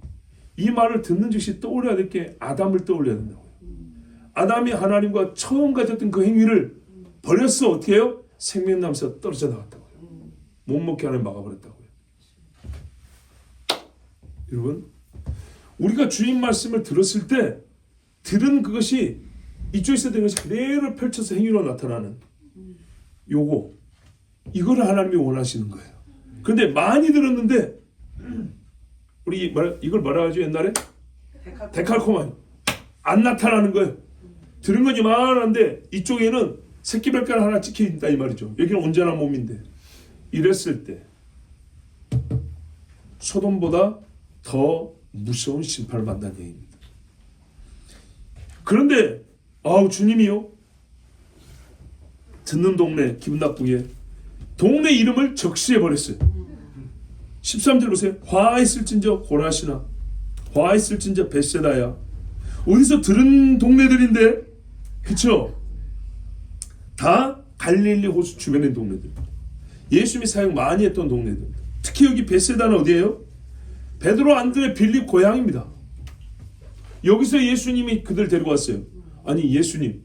이 말을 듣는 즉시 떠올려야 될 게 아담을 떠올려야 된다고요. 아담이 하나님과 처음 가졌던 그 행위를 버렸어. 어떻게 해요? 생명나무에서 떨어져 나갔다고요. 못 먹게 하나님 막아버렸다고요. 여러분, 우리가 주님 말씀을 들었을 때 들은 그것이 이쪽에서 된 것이 그대로 펼쳐서 행위로 나타나는 요거, 이거를 하나님이 원하시는 거예요. 그런데 많이 들었는데 우리 이걸 뭐라 하죠 옛날에? 데칼코마니 안 나타나는 거예요. 들은 건 이만한데 이쪽에는 새끼발가락 하나 찍혀있다 이 말이죠. 여기는 온전한 몸인데 이랬을 때 소돔보다 더 무서운 심판을 받는다는 얘기입니다. 그런데 주님이요, 듣는 동네 기분 나쁘게 동네 이름을 적시해버렸어요. 13절 보세요. 화했을진저 고라시나 화했을진저 벳세다야. 어디서 들은 동네들인데, 그쵸? 다 갈릴리 호수 주변의 동네들, 예수님이 사역 많이 했던 동네들. 특히 여기 벳세다는 어디예요? 베드로, 안드레, 빌립 고향입니다. 여기서 예수님이 그들 데리고 왔어요. 아니 예수님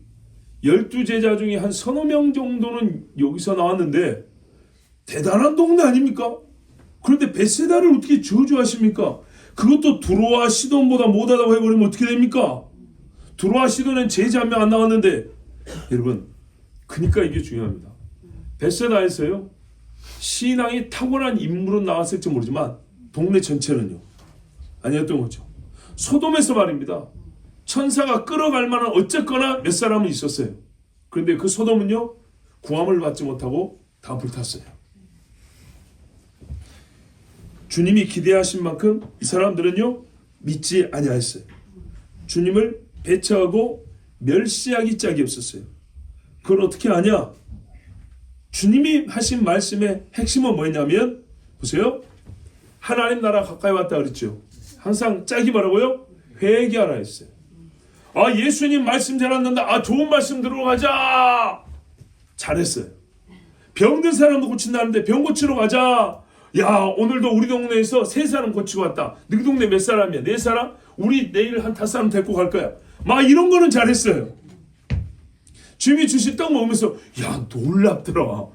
12제자 중에 한 서너 명 정도는 여기서 나왔는데 대단한 동네 아닙니까? 그런데 벳세다를 어떻게 저주하십니까? 그것도 두로와 시돈보다 못하다고 해버리면 어떻게 됩니까? 두로와 시돈엔 제자 한 명 안 나왔는데, 여러분 그러니까 이게 중요합니다. 벳세다에서요 신앙이 탁월한 인물은 나왔을지 모르지만 동네 전체는요 아니었던 거죠. 소돔에서 말입니다. 천사가 끌어갈 만한 어쨌거나 몇 사람은 있었어요. 그런데 그 소돔은요 구함을 받지 못하고 다 불탔어요. 주님이 기대하신 만큼 이 사람들은요 믿지 아니하였어요. 주님을 배척하고 멸시하기 짝이 없었어요. 그걸 어떻게 아냐? 주님이 하신 말씀의 핵심은 뭐였냐면, 보세요, 하나님 나라 가까이 왔다 그랬죠. 항상 짝이 뭐라고요? 회개하라 했어요. 예수님 말씀 잘 듣는다. 좋은 말씀 들어가자. 잘했어요. 병든 사람도 고친다는데 병 고치러 가자. 야, 오늘도 우리 동네에서 3사람 고치고 왔다. 너희 동네 몇 사람이야? 4사람? 우리 내일 한 5사람 데리고 갈 거야. 이런 거는 잘했어요. 주님이 주신 떡 먹으면서 야, 놀랍더라.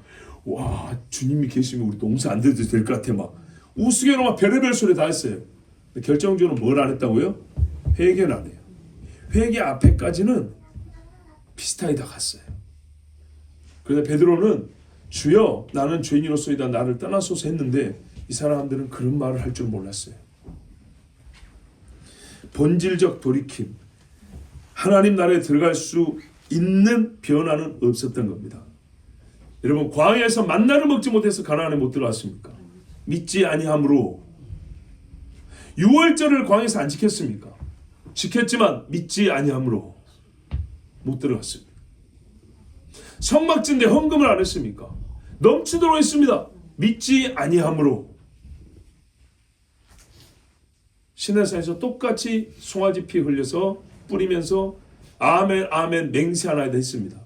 와, 주님이 계시면 우리 농사 안 돼도 될 것 같아. 우스개로 별의별 소리 다 했어요. 결정적으로 뭘 안 했다고요? 회개는 안 해요. 회개 앞에까지는 비슷하게 다 갔어요. 그런데 베드로는 주여 나는 죄인으로서이다 나를 떠나소서 했는데 이 사람들은 그런 말을 할 줄 몰랐어요. 본질적 돌이킴, 하나님 나라에 들어갈 수 있는 변화는 없었던 겁니다. 여러분, 광야에서 만나를 먹지 못해서 가나안에 못 들어갔습니까? 믿지 아니함으로. 유월절을 광야에서 안 지켰습니까? 지켰지만 믿지 아니함으로 못 들어갔습니다. 성막진대 헌금을 안 했습니까? 넘치도록 했습니다. 믿지 아니함으로. 시내산에서 똑같이 송아지 피 흘려서 뿌리면서 아멘 아멘 맹세하나이다 했습니다.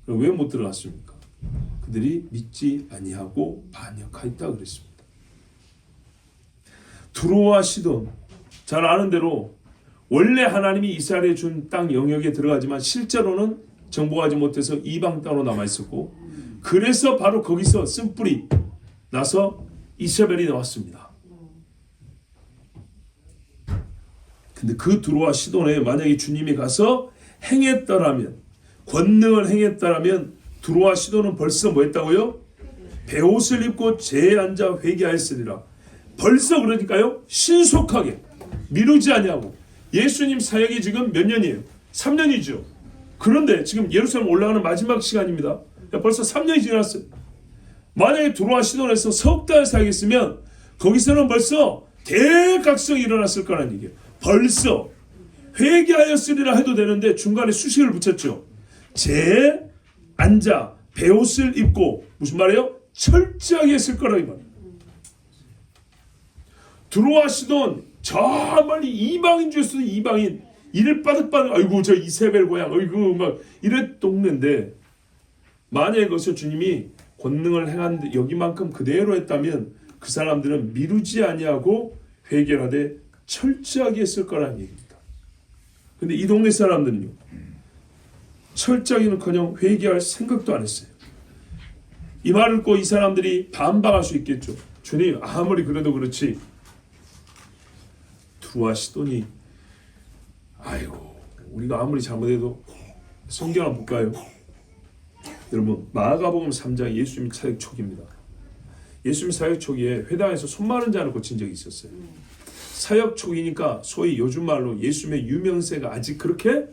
그럼 왜 못 들어갔습니까? 그들이 믿지 아니하고 반역하였다 그랬습니다. 두로와 시돈, 잘 아는 대로 원래 하나님이 이스라엘에 준 땅 영역에 들어가지만 실제로는 정복하지 못해서 이방 땅으로 남아 있었고, 그래서 바로 거기서 쓴뿌리 나서 이세벨이 나왔습니다. 근데 그 두로와 시돈에 만약에 주님이 가서 행했더라면, 권능을 행했더라면 두로와 시돈은 벌써 뭐 했다고요? 베옷을 입고 제에 앉아 회개하였으리라. 벌써 그러니까요, 신속하게 미루지 아니하고. 예수님 사역이 지금 몇 년이에요? 3년이죠. 그런데 지금 예루살렘 올라가는 마지막 시간입니다. 벌써 3년이 지났어요. 만약에 두로와 시돈에서 석 달 사역했으면 거기서는 벌써 대각성이 일어났을 거라는 얘기예요. 벌써 회개하였으리라 해도 되는데 중간에 수식을 붙였죠. 제 앉아 베옷을 입고, 무슨 말이에요? 철저하게 했을 거라 이 말이에요. 두로와 시돈 저 멀리 이방인 중에서도 이방인, 이를 빠득빠득, 아이고 저 이세벨 고향, 아이고 막 이래 동네인데, 만약에 거기서 주님이 권능을 행한 여기만큼 그대로 했다면 그 사람들은 미루지 아니하고 회개하되 철저하게 했을 거라는 얘기입니다. 근데 이 동네 사람들은요, 철저하기는커녕 회개할 생각도 안 했어요. 이 말을 듣고 이 사람들이 반박할 수 있겠죠. 주님, 아무리 그래도 그렇지 두로와 시돈이, 아이고 우리가 아무리 잘못해도, 성경 한번 볼까요? 여러분, 마가복음 3장 예수님 사역 초기입니다. 예수님 사역 초기에 회당에서 손 마른 자를 고친 적이 있었어요. 사역 초기니까 소위 요즘 말로 예수님의 유명세가 아직 그렇게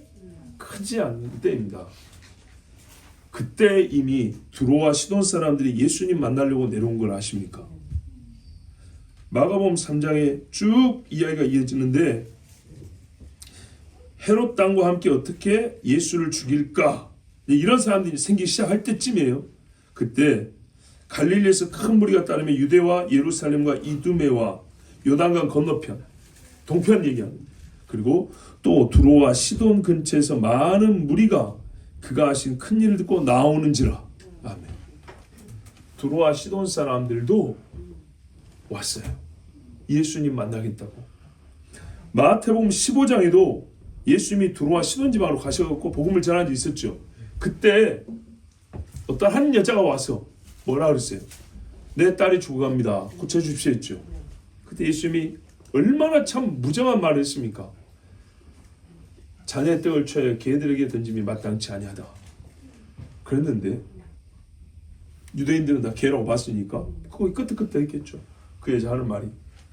크지 않은 때입니다. 그때 이미 두로와 시돈 사람들이 예수님 만나려고 내려온 걸 아십니까? 마가복음 3장에 쭉 이야기가 이어지는데, 헤롯 땅과 함께 어떻게 예수를 죽일까, 이런 사람들이 생기기 시작할 때쯤이에요. 그때 갈릴리에서 큰 무리가 따르며 유대와 예루살렘과 이두메와 요단강 건너편, 동편 얘기합니다. 그리고 또 두로와 시돈 근처에서 많은 무리가 그가 하신 큰 일을 듣고 나오는지라. 아멘. 두로와 시돈 사람들도 왔어요. 예수님 만나겠다고. 마태복음 15장에도 예수님이 두로와 시돈 지방으로 가셔서 복음을 전한 적이 있었죠. 그때 어떤 한 여자가 와서 뭐라 그랬어요? 내 딸이 죽어갑니다. 고쳐주십시오 했죠. 그때 예수님이 얼마나 참 무정한 말을 했습니까? 자네의 떡을 쳐야 개들에게 던짐이 마땅치 아니하다. 그랬는데 유대인들은 다 개라고 봤으니까 거기 끄떡끄떡했겠죠. 그 여자 하는 말이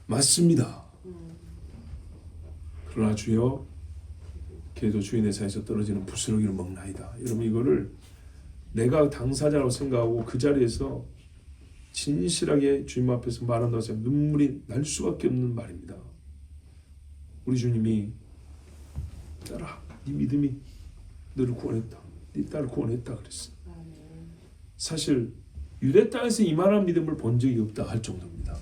맞습니다. 그러나 주여, 개도 주인의 사이에서 떨어지는 부스러기를 먹나이다. 여러분, 이거를 내가 당사자라고 생각하고 그 자리에서 진실하게 주님 앞에서 말한다고 해서 눈물이 날 수밖에 없는 말입니다. 우리 주님이, 딸아, 네 믿음이 너를 구원했다. 네 딸을 구원했다 그랬어요. 사실 유대 땅에서 이만한 믿음을 본 적이 없다 할 정도입니다.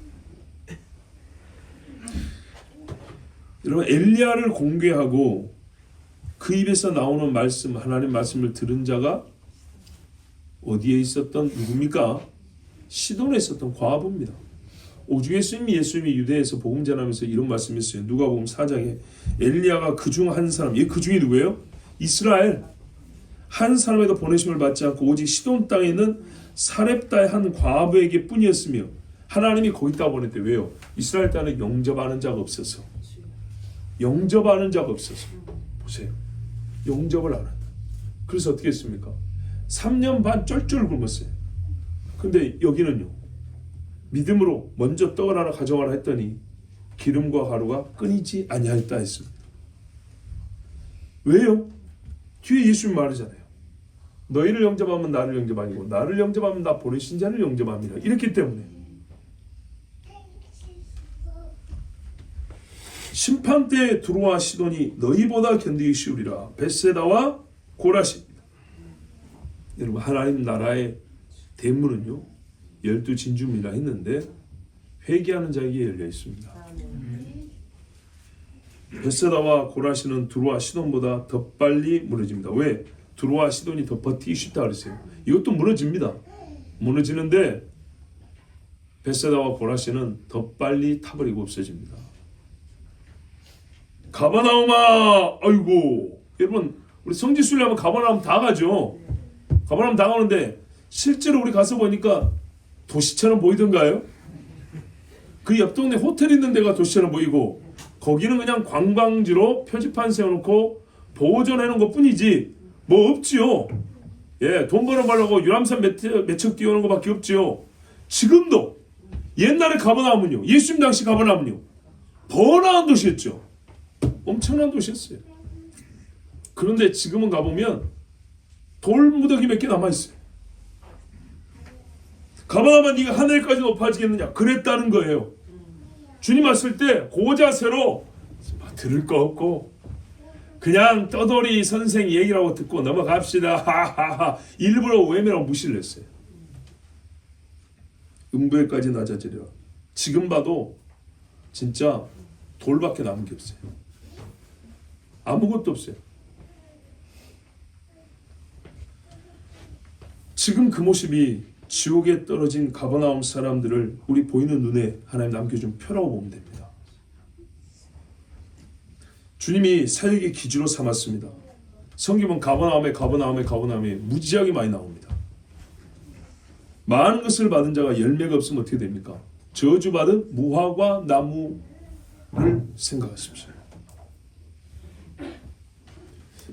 여러분, 엘리야를 공개하고 그 입에서 나오는 말씀, 하나님 말씀을 들은 자가 어디에 있었던 누굽니까? 시돈에 있었던 과부입니다. 오죽 예수님이 유대에서 복음 전하면서 이런 말씀했어요. 누가복음 4장에 엘리야가 그중 한 사람, 그 중이 누구예요? 이스라엘 한 사람에도 보내심을 받지 않고 오직 시돈 땅에 있는 사렙다의 한 과부에게 뿐이었으며, 하나님이 거기다 보냈대. 왜요? 이스라엘 땅에 영접하는 자가 없어서. 영접하는 자가 없어서. 보세요. 영접을 안 한다. 그래서 어떻게 했습니까? 3년 반 쩔쩔 굶었어요. 근데 여기는요, 믿음으로 먼저 떡을 하나 가져가라 했더니 기름과 가루가 끊이지 아니하였다 했습니다. 왜요? 뒤에 예수님 말하잖아요. 너희를 영접하면 나를 영접하니고 나를 영접하면 나 보내신 자를 영접합니다. 이렇기 때문에 심판 때에 두로와 시돈이 너희보다 견디기 쉬우리라. 벳세다와 고라시입니다. 여러분, 하나님 나라의 대문은요 12진주입니다 했는데 회개하는 자에게 열려 있습니다. 벳세다와 고라시는 두로와 시돈보다 더 빨리 무너집니다. 왜? 두로와 시돈이 더 버티기 쉽다 그랬어요. 이것도 무너집니다. 무너지는데 벳세다와 고라시는 더 빨리 타버리고 없어집니다. 가버나움아, 아이고, 여러분 우리 성지순례 하면 가버나움 다 가죠. 가버나움 다 가는데 실제로 우리 가서 보니까 도시처럼 보이던가요? 그 옆 동네 호텔 있는 데가 도시처럼 보이고 거기는 그냥 관광지로 표지판 세워놓고 보존해놓은 것 뿐이지 뭐 없지요. 예, 돈 벌어보려고 유람선 몇 척 띄우는 것밖에 없지요. 지금도 옛날에 가버나움은요, 예수님 당시 가버나움은요 번화한 도시였죠. 엄청난 도시였어요. 그런데 지금은 가보면 돌무더기 몇 개 남아있어요. 가버나움은 네가 하늘까지 높아지겠느냐 그랬다는 거예요. 주님 왔을 때 그 자세로 들을 거 없고 그냥 떠돌이 선생 얘기라고 듣고 넘어갑시다. 하하하. 일부러 외면하고 무시를 했어요. 음부에까지 낮아지려. 지금 봐도 진짜 돌밖에 남은 게 없어요. 아무것도 없어요. 지금 그 모습이 지옥에 떨어진 가버나움 사람들을 우리 보이는 눈에 하나님 남겨준 표라고 보면 됩니다. 주님이 사역의 기준으로 삼았습니다. 성경은 가버나움에 무지하게 많이 나옵니다. 많은 것을 받은 자가 열매가 없으면 어떻게 됩니까? 저주받은 무화과 나무를 생각하십시오.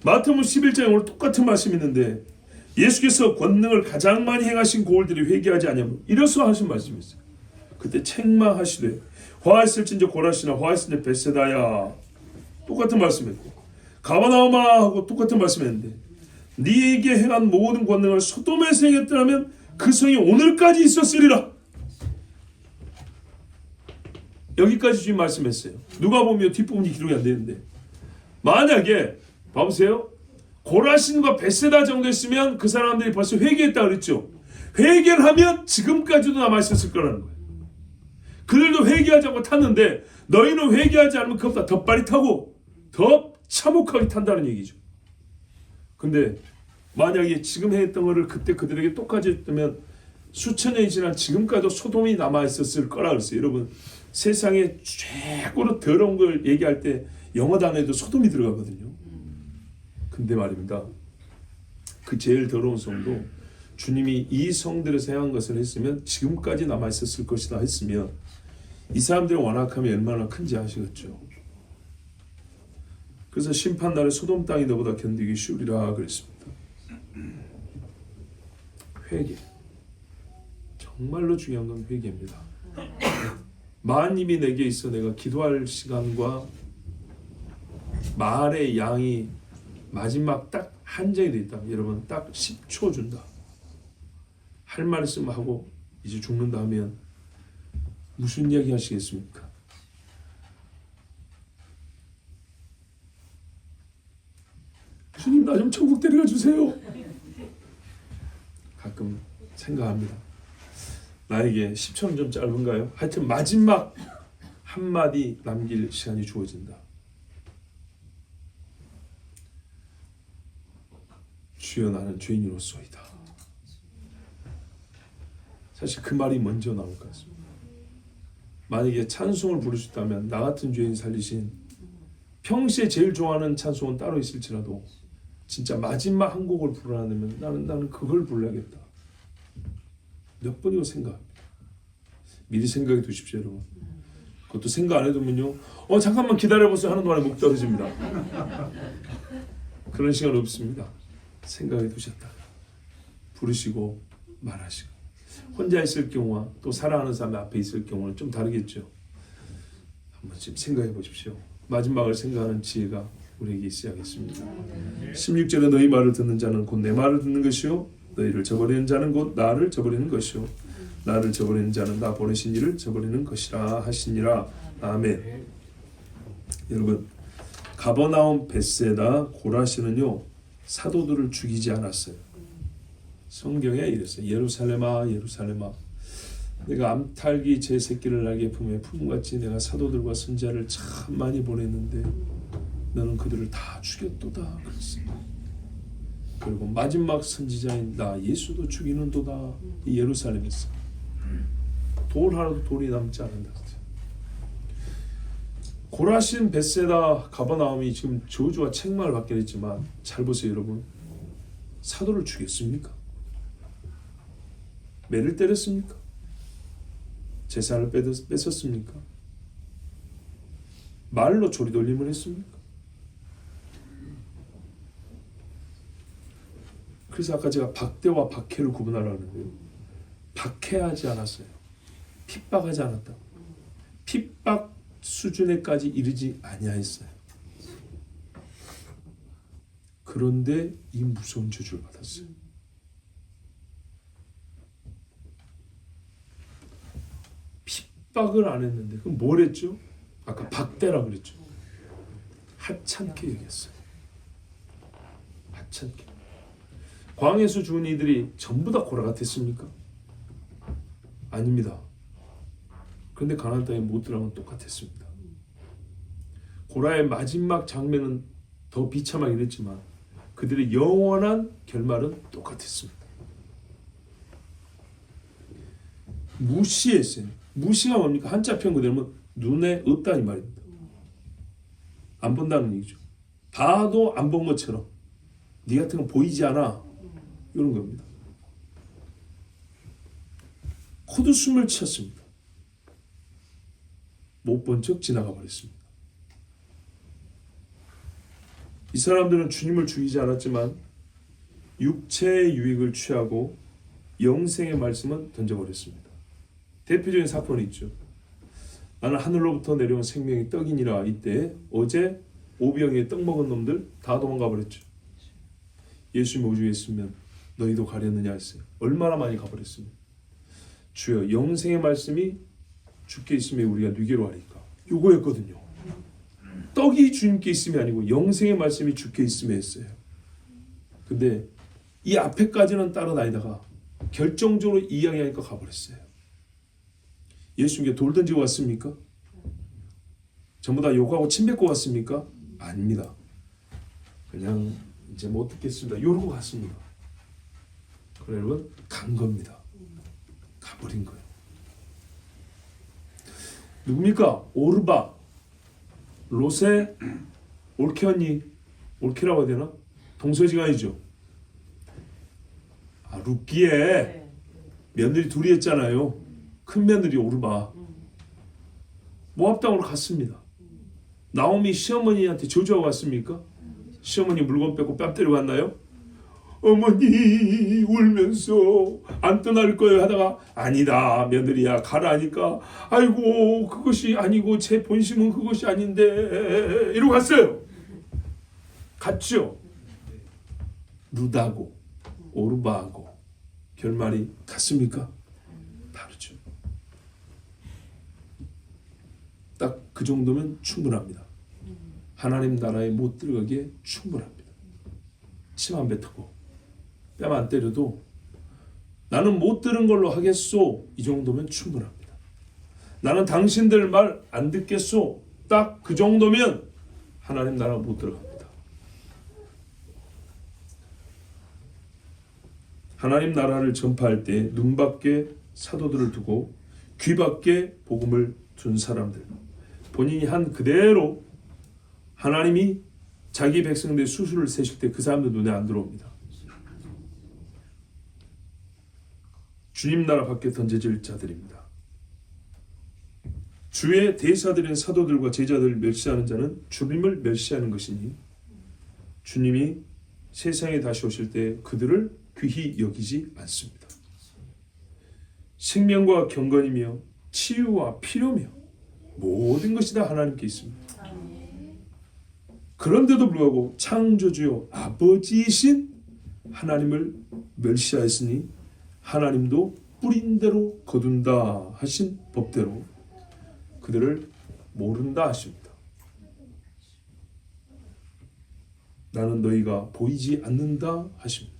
마태복음 11장에 오늘 똑같은 말씀이 있는데 예수께서 권능을 가장 많이 행하신 고을들이 회개하지 아니하면 이래서 하신 말씀이 있어요. 그때 책망하시되 화했을진저 고라시나 화했을진저 벳세다야 똑같은 말씀했고 가버나움아 하고 똑같은 말씀했는데 네게 행한 모든 권능을 소돔에서 행했더라면 그 성이 오늘까지 있었으리라. 여기까지 주님 말씀했어요. 누가 보면 뒷부분이 기록이 안 되는데 만약에 봐보세요. 고라신과 벳세다 정도 있으면 그 사람들이 벌써 회개했다 그랬죠. 회개를 하면 지금까지도 남아있었을 거라는 거예요. 그들도 회개하지 않고 탔는데 너희는 회개하지 않으면 그것보다 더 빨리 타고 더 참혹하게 탄다는 얘기죠. 근데 만약에 지금 했던 거를 그때 그들에게 똑같이 했다면 수천 년이 지난 지금까지도 소돔이 남아있었을 거라 그랬어요. 여러분 세상에 최고로 더러운 걸 얘기할 때 영어 단어에도 소돔이 들어가거든요. 근데 말입니다. 그 제일 더러운 성도 주님이 이 성들에서 행한 것을 했으면 지금까지 남아있었을 것이다 했으면 이 사람들의 완악함이 얼마나 큰지 아시겠죠. 그래서 심판날에 소돔 땅이 너보다 견디기 쉬우리라 그랬습니다. 회개. 정말로 중요한 건 회개입니다. 마님이 내게 있어 내가 기도할 시간과 말의 양이 마지막 딱 한정이 돼 있다. 여러분 딱 10초 준다. 할 말 있으면 하고 이제 죽는다 하면 무슨 이야기 하시겠습니까? 주님 나 좀 천국 데려가 주세요. 가끔 생각합니다. 나에게 10초는 좀 짧은가요? 하여튼 마지막 한마디 남길 시간이 주어진다. 주여 나는 죄인으로소이다. 사실 그 말이 먼저 나올 것 같습니다. 만약에 찬송을 부를 수 있다면 나 같은 죄인 살리신 평시에 제일 좋아하는 찬송은 따로 있을지라도 진짜 마지막 한 곡을 부르라면 나는 그걸 불러야겠다. 몇 번이고 생각합니다. 미리 생각해 두십시오 여러분. 그것도 생각 안 해두면요 잠깐만 기다려보세요 하는 동안에 목 떨어집니다. 그런 시간 없습니다. 생각해 두셨다가 부르시고 말하시고 혼자 있을 경우와 또 사랑하는 사람 앞에 있을 경우는 좀 다르겠죠. 한번 지금 생각해 보십시오. 마지막을 생각하는 지혜가 우리에게 있어야겠습니다. 16절에 너희 말을 듣는 자는 곧 내 말을 듣는 것이요 너희를 저버리는 자는 곧 나를 저버리는 것이요 나를 저버리는 자는 나 보내신 이를 저버리는 것이라 하시니라. 아멘. 여러분, 가버나움, 벳세다, 고라시는요 사도들을 죽이지 않았어요. 성경에 이랬어요. 예루살렘아 예루살렘아 내가 암탉이 제 새끼를 날개 품에 품같이 내가 사도들과 선지자를 참 많이 보냈는데 너는 그들을 다 죽였도다 그랬어요. 그리고 마지막 선지자인 나 예수도 죽이는도다. 이 예루살렘에서 돌 하나도 돌이 남지 않는다. 고라신, 벳세다, 가버나움이 지금 저주와 책망을 받게 됐지만 잘 보세요 여러분. 사도를 죽였습니까? 매를 때렸습니까? 재산을 뺏었습니까? 말로 조리돌림을 했습니까? 그래서 아까 제가 박대와 박해를 구분하라는데요. 박해하지 않았어요. 핍박하지 않았다. 핍박 수준에까지 이르지 아니하였어요. 그런데 이 무서운 저주를 받았어요. 핍박을 안 했는데 그럼 뭘 했죠? 아까 박대라 그랬죠. 하찮게 얘기했어요. 하찮게. 광야에서 죽은 이들이 전부 다 고라 같았습니까? 아닙니다. 그런데 가나안 땅에 못 들어가면 똑같았습니다. 고라의 마지막 장면은 더 비참하긴 했지만 그들의 영원한 결말은 똑같았습니다. 무시했어요. 무시가 뭡니까? 한자 표현 그대로 눈에 없다 이 말입니다. 안 본다는 얘기죠. 봐도 안 본 것처럼 네 같은 건 보이지 않아 이런 겁니다. 콧웃음을 치었습니다. 못 본 척 지나가 버렸습니다. 이 사람들은 주님을 죽이지 않았지만 육체의 유익을 취하고 영생의 말씀은 던져버렸습니다. 대표적인 사건이 있죠. 나는 하늘로부터 내려온 생명의 떡이니라. 이때 어제 오병이에 떡 먹은 놈들 다 도망가 버렸죠. 예수님 오죽 했으면 너희도 가렸느냐 했어요. 얼마나 많이 가버렸습니다. 주여 영생의 말씀이 주께 있으면 우리가 누게로 하리까. 요거였거든요. 떡이 주님께 있음이 아니고 영생의 말씀이 주께 있음에 했어요. 근데 이 앞에까지는 따라다니다가 결정적으로 이야기하니까 가버렸어요. 예수님께 돌 던지고 왔습니까? 전부 다 욕하고 침 뱉고 왔습니까? 아닙니다. 그냥 이제 못 듣겠습니다. 이러고 갔습니다. 그래 여러분 간 겁니다. 가버린 거예요. 누굽니까? 오르바, 로세, 올케 언니, 올케라고 해야 되나? 동서지간이죠. 룻기에 며느리 둘이 했잖아요. 큰 며느리 오르바. 모압 땅으로 갔습니다. 나오미 시어머니한테 저주하고 갔습니까? 시어머니 물건 뺏고 뺨 때리고 갔나요? 어머니 울면서 안 떠날 거예요 하다가 아니다 며느리야 가라니까 아이고 그것이 아니고 제 본심은 그것이 아닌데 이러고 갔어요. 갔죠. 룻하고 오르바하고 결말이 같습니까? 다르죠. 딱 그 정도면 충분합니다. 하나님 나라에 못 들어가기에 충분합니다. 침 안 뱉고 뺨 안 때려도 나는 못 들은 걸로 하겠소. 이 정도면 충분합니다. 나는 당신들 말 안 듣겠소. 딱 그 정도면 하나님 나라 못 들어갑니다. 하나님 나라를 전파할 때 눈밖에 사도들을 두고 귀밖에 복음을 둔 사람들, 본인이 한 그대로 하나님이 자기 백성들의 수술을 세실 때 그 사람들 눈에 안 들어옵니다. 주님 나라 밖에 던져질 자들입니다. 주의 대사들인 사도들과 제자들을 멸시하는 자는 주님을 멸시하는 것이니 주님이 세상에 다시 오실 때 그들을 귀히 여기지 않습니다. 생명과 경건이며 치유와 필요며 모든 것이 다 하나님께 있습니다. 그런데도 불구하고 창조주요 아버지이신 하나님을 멸시하였으니 하나님도 뿌린 대로 거둔다 하신 법대로 그들을 모른다 하십니다. 나는 너희가 보이지 않는다 하십니다.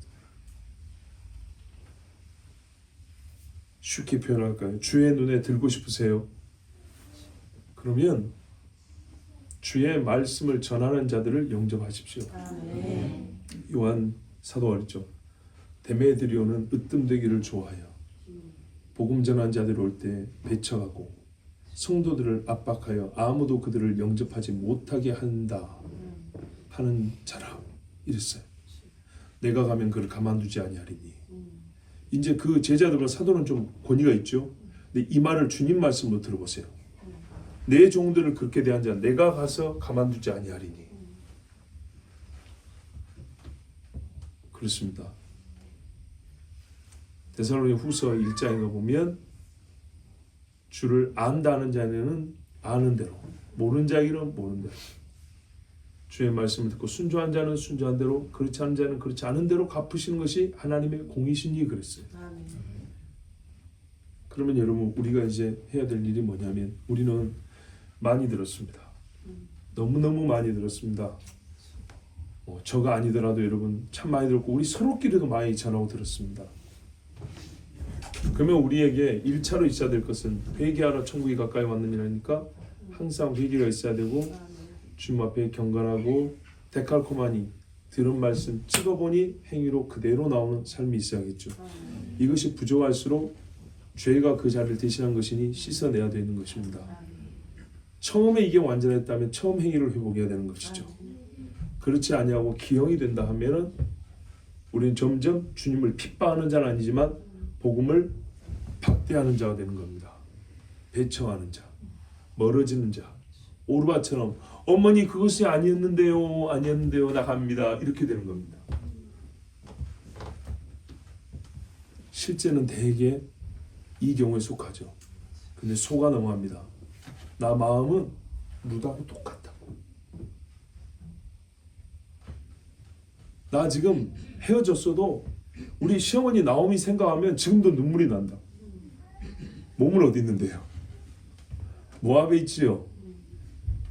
쉽게 표현할까요? 주의 눈에 들고 싶으세요? 그러면 주의 말씀을 전하는 자들을 영접하십시오. 요한 사도가 그랬죠. 데메드리오는 으뜸되기를 좋아하여 복음 전한 자들 올 때 배척하고 성도들을 압박하여 아무도 그들을 영접하지 못하게 한다 하는 자라 이랬어요. 내가 가면 그를 가만두지 아니하리니. 이제 그 제자들과 사도는 좀 권위가 있죠. 근데 이 말을 주님 말씀으로 들어보세요. 내 종들을 그렇게 대한 자 내가 가서 가만두지 아니하리니. 그렇습니다. 데살로니 후서 1장에 보면 주를 안다는 자는 아는 대로 모르는 자에게는 모르는 대로 주의 말씀을 듣고 순종한 자는 순종한 대로 그렇지 않은 자는 그렇지 않은 대로 갚으시는 것이 하나님의 공이시니 그랬어요. 그러면 여러분 우리가 이제 해야 될 일이 뭐냐면 우리는 많이 들었습니다. 너무너무 많이 들었습니다. 저가 아니더라도 여러분 참 많이 들었고 우리 서로끼리도 많이 전하고 들었습니다. 그러면 우리에게 1차로 있어야 될 것은 회개하라 천국이 가까이 왔느니라니까 항상 회개가 있어야 되고 주님 앞에 경건하고 데칼코마니 들은 말씀 찍어보니 행위로 그대로 나오는 삶이 있어야겠죠. 이것이 부족할수록 죄가 그 자리를 대신한 것이니 씻어내야 되는 것입니다. 처음에 이게 완전했다면 처음 행위를 회복해야 되는 것이죠. 그렇지 아니하고 기형이 된다 하면은 우리는 점점 주님을 핍박하는 자는 아니지만 복음을 박대하는 자가 되는 겁니다. 배척하는 자, 멀어지는 자, 오르바처럼 어머니 그것이 아니었는데요 나갑니다 이렇게 되는 겁니다. 실제는 대개 이 경우에 속하죠. 근데 속아 넘어갑니다. 나 마음은 루다하고 똑같다. 나 지금 헤어졌어도 우리 시어머니 나오미 생각하면 지금도 눈물이 난다. 몸은 어디 있는데요? 모압에 있지요.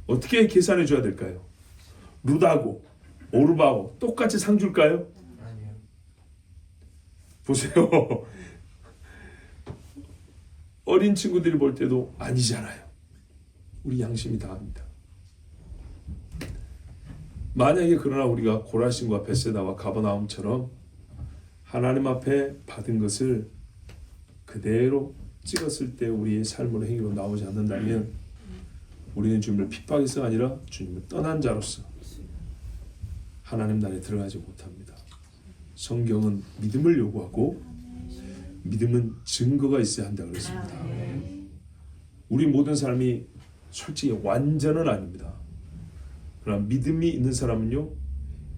어떻게 계산해 줘야 될까요? 루다하고 오르바하고 똑같이 상 줄까요? 아니요. 보세요. 어린 친구들이 볼 때도 아니잖아요. 우리 양심이 다 합니다. 만약에 그러나 우리가 고라신과 베세다와 가버나움처럼 하나님 앞에 받은 것을 그대로 찍었을 때 우리의 삶으로 행위로 나오지 않는다면 우리는 주님을 핍박해서가 아니라 주님을 떠난 자로서 하나님 나라에 들어가지 못합니다. 성경은 믿음을 요구하고 믿음은 증거가 있어야 한다 그랬습니다. 우리 모든 사람이 솔직히 완전은 아닙니다. 그러나 믿음이 있는 사람은요,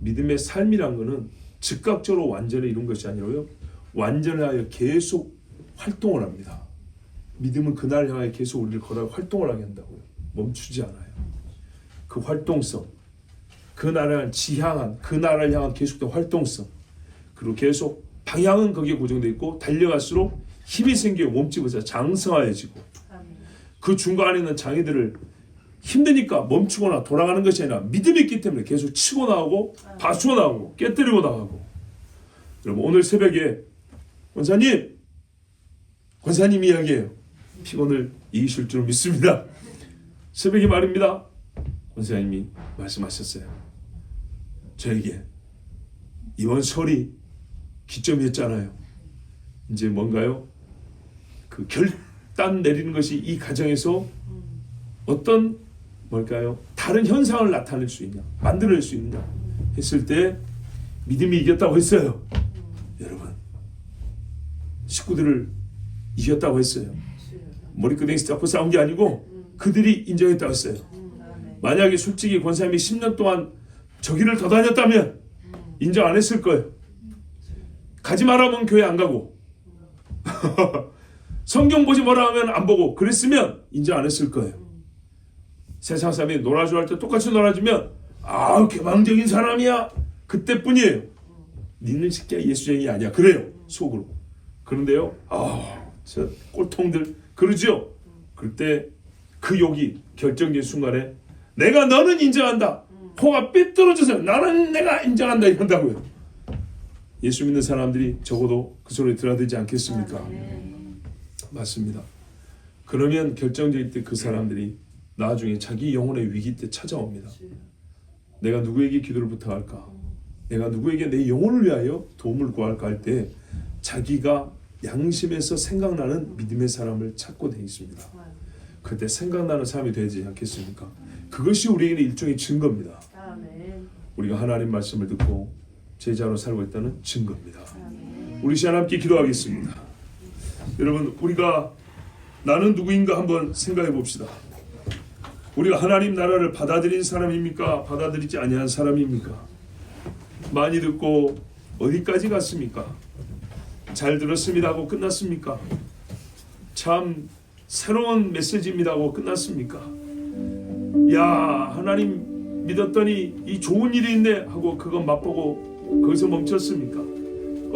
믿음의 삶이란 것은 즉각적으로 완전을 이룬 것이 아니라요, 완전하여 계속 활동을 합니다. 믿음은 그날 향해 계속 우리를 걸어 활동을 하게 한다고요. 멈추지 않아요. 그 활동성, 그 나라를 지향한, 그 나라를 향한 계속된 활동성, 그리고 계속 방향은 거기에 고정되어 있고 달려갈수록 힘이 생기고 몸집에서 장성하여지고 그 중간에 있는 장애들을 힘드니까 멈추거나 돌아가는 것이 아니라 믿음이 있기 때문에 계속 치고 나오고 봐주고 나오고 깨뜨리고 나가고. 여러분 오늘 새벽에 권사님 이야기예요. 피곤을 이기실 줄 믿습니다. 새벽에 말입니다. 권사님이 말씀하셨어요. 저에게 이번 설이 기점이었잖아요. 이제 뭔가요? 그 결단 내리는 것이 이 가정에서 어떤 뭘까요? 다른 현상을 나타낼 수 있냐, 만들어낼 수 있느냐 했을 때 믿음이 이겼다고 했어요. 여러분 식구들을 이겼다고 했어요. 머리끄댕이 잡고 싸운 게 아니고 그들이 인정했다고 했어요. 만약에 솔직히 권사님이 10년 동안 저기를 더 다녔다면 인정 안 했을 거예요. 가지 말라면 교회 안 가고 성경 보지 뭐라 하면 안 보고 그랬으면 인정 안 했을 거예요. 세상 사람이 놀아줘 할 때 똑같이 놀아주면 개방적인 사람이야. 그때뿐이에요. 니는 새끼야 예수쟁이 아니야. 그래요. 속으로. 그런데요. 저 꼴통들 그러죠. 그때 그 욕이 결정적인 순간에 내가 너는 인정한다. 코가 삐뚤어져서 나는 내가 인정한다 이런다고요. 예수 믿는 사람들이 적어도 그 소리 들어야 되지 않겠습니까? 맞습니다. 그러면 결정적일 때 그 사람들이 나중에 자기 영혼의 위기 때 찾아옵니다. 내가 누구에게 기도를 부탁할까? 내가 누구에게 내 영혼을 위하여 도움을 구할까 할 때 자기가 양심에서 생각나는 믿음의 사람을 찾고 다니십니다. 그때 생각나는 사람이 되지 않겠습니까? 그것이 우리에게는 일종의 증거입니다. 우리가 하나님 말씀을 듣고 제자로 살고 있다는 증거입니다. 우리 시간 함께 기도하겠습니다. 여러분, 우리가 나는 누구인가 한번 생각해 봅시다. 우리가 하나님 나라를 받아들인 사람입니까? 받아들이지 아니한 사람입니까? 많이 듣고 어디까지 갔습니까? 잘 들었습니다 하고 끝났습니까? 참 새로운 메시지입니다 하고 끝났습니까? 야, 하나님 믿었더니 이 좋은 일이 있네 하고 그거 맛보고 거기서 멈췄습니까?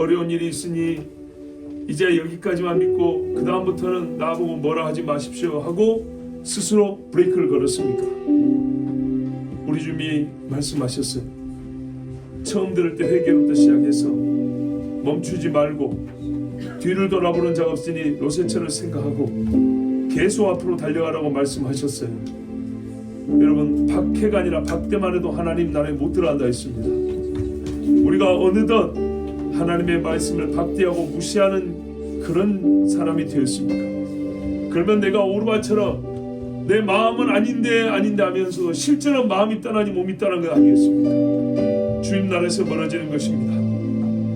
어려운 일이 있으니 이제 여기까지만 믿고 그 다음부터는 나보고 뭐라 하지 마십시오 하고 스스로 브레이크를 걸었습니까? 우리 주님이 말씀하셨어요. 처음 들을 때 회개로부터 시작해서 멈추지 말고 뒤를 돌아보는 자 없으니 로세처를 생각하고 계속 앞으로 달려가라고 말씀하셨어요. 여러분, 박해가 아니라 박대만 해도 하나님 나라에 못 들어간다 했습니다. 우리가 어느덧 하나님의 말씀을 박대하고 무시하는 그런 사람이 되었습니까? 그러면 내가 오르바처럼 내 마음은 아닌데 하면서 실제로 마음이 떠나니 몸이 떠난 것 아니겠습니까? 주님 나라에서 멀어지는 것입니다.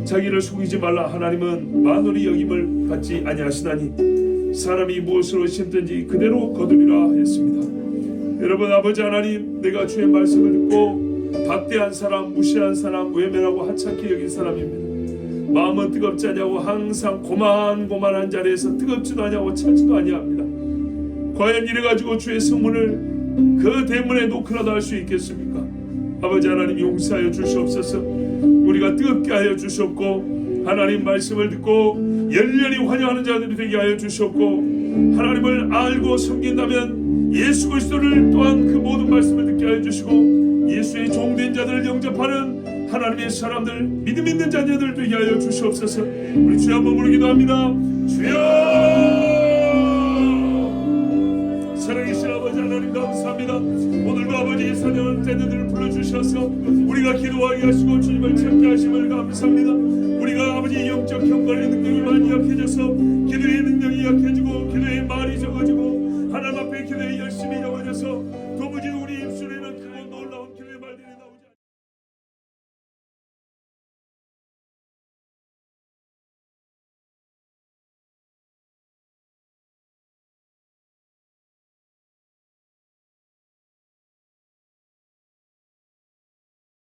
자기를 속이지 말라. 하나님은 만월이 여김을 받지 아니하시나니 사람이 무엇으로 심든지 그대로 거두리라 하였습니다. 여러분, 아버지 하나님, 내가 주의 말씀을 듣고 박대한 사람, 무시한 사람, 외면하고 하찮게 여긴 사람입니다. 마음은 뜨겁지 않냐고 항상 고만고만한 자리에서 뜨겁지도 않냐고 차지도 아니합니다. 과연 이래가지고 주의 성문을 그 대문에 놓고라도 할 수 있겠습니까? 아버지 하나님, 용서하여 주시옵소서. 우리가 뜨겁게 하여 주시옵고 하나님 말씀을 듣고 열렬히 환영하는 자들이 되게 하여 주시옵고 하나님을 알고 섬긴다면 예수 그리스도를 또한 그 모든 말씀을 듣게 하여 주시고 예수의 종된 자들을 영접하는 하나님의 사람들, 믿음 있는 자녀들 되게 하여 주시옵소서. 우리 주여 한번 부르기도 합니다. 주여! 사랑이신 아버지 하나님 감사합니다. 오늘도 아버지의 사냥을 때들을 불러주셔서 우리가 기도하게 하시고 주님을 찾게 하심을 감사합니다. 우리가 아버지 영적 경건의 능력이 많이 약해져서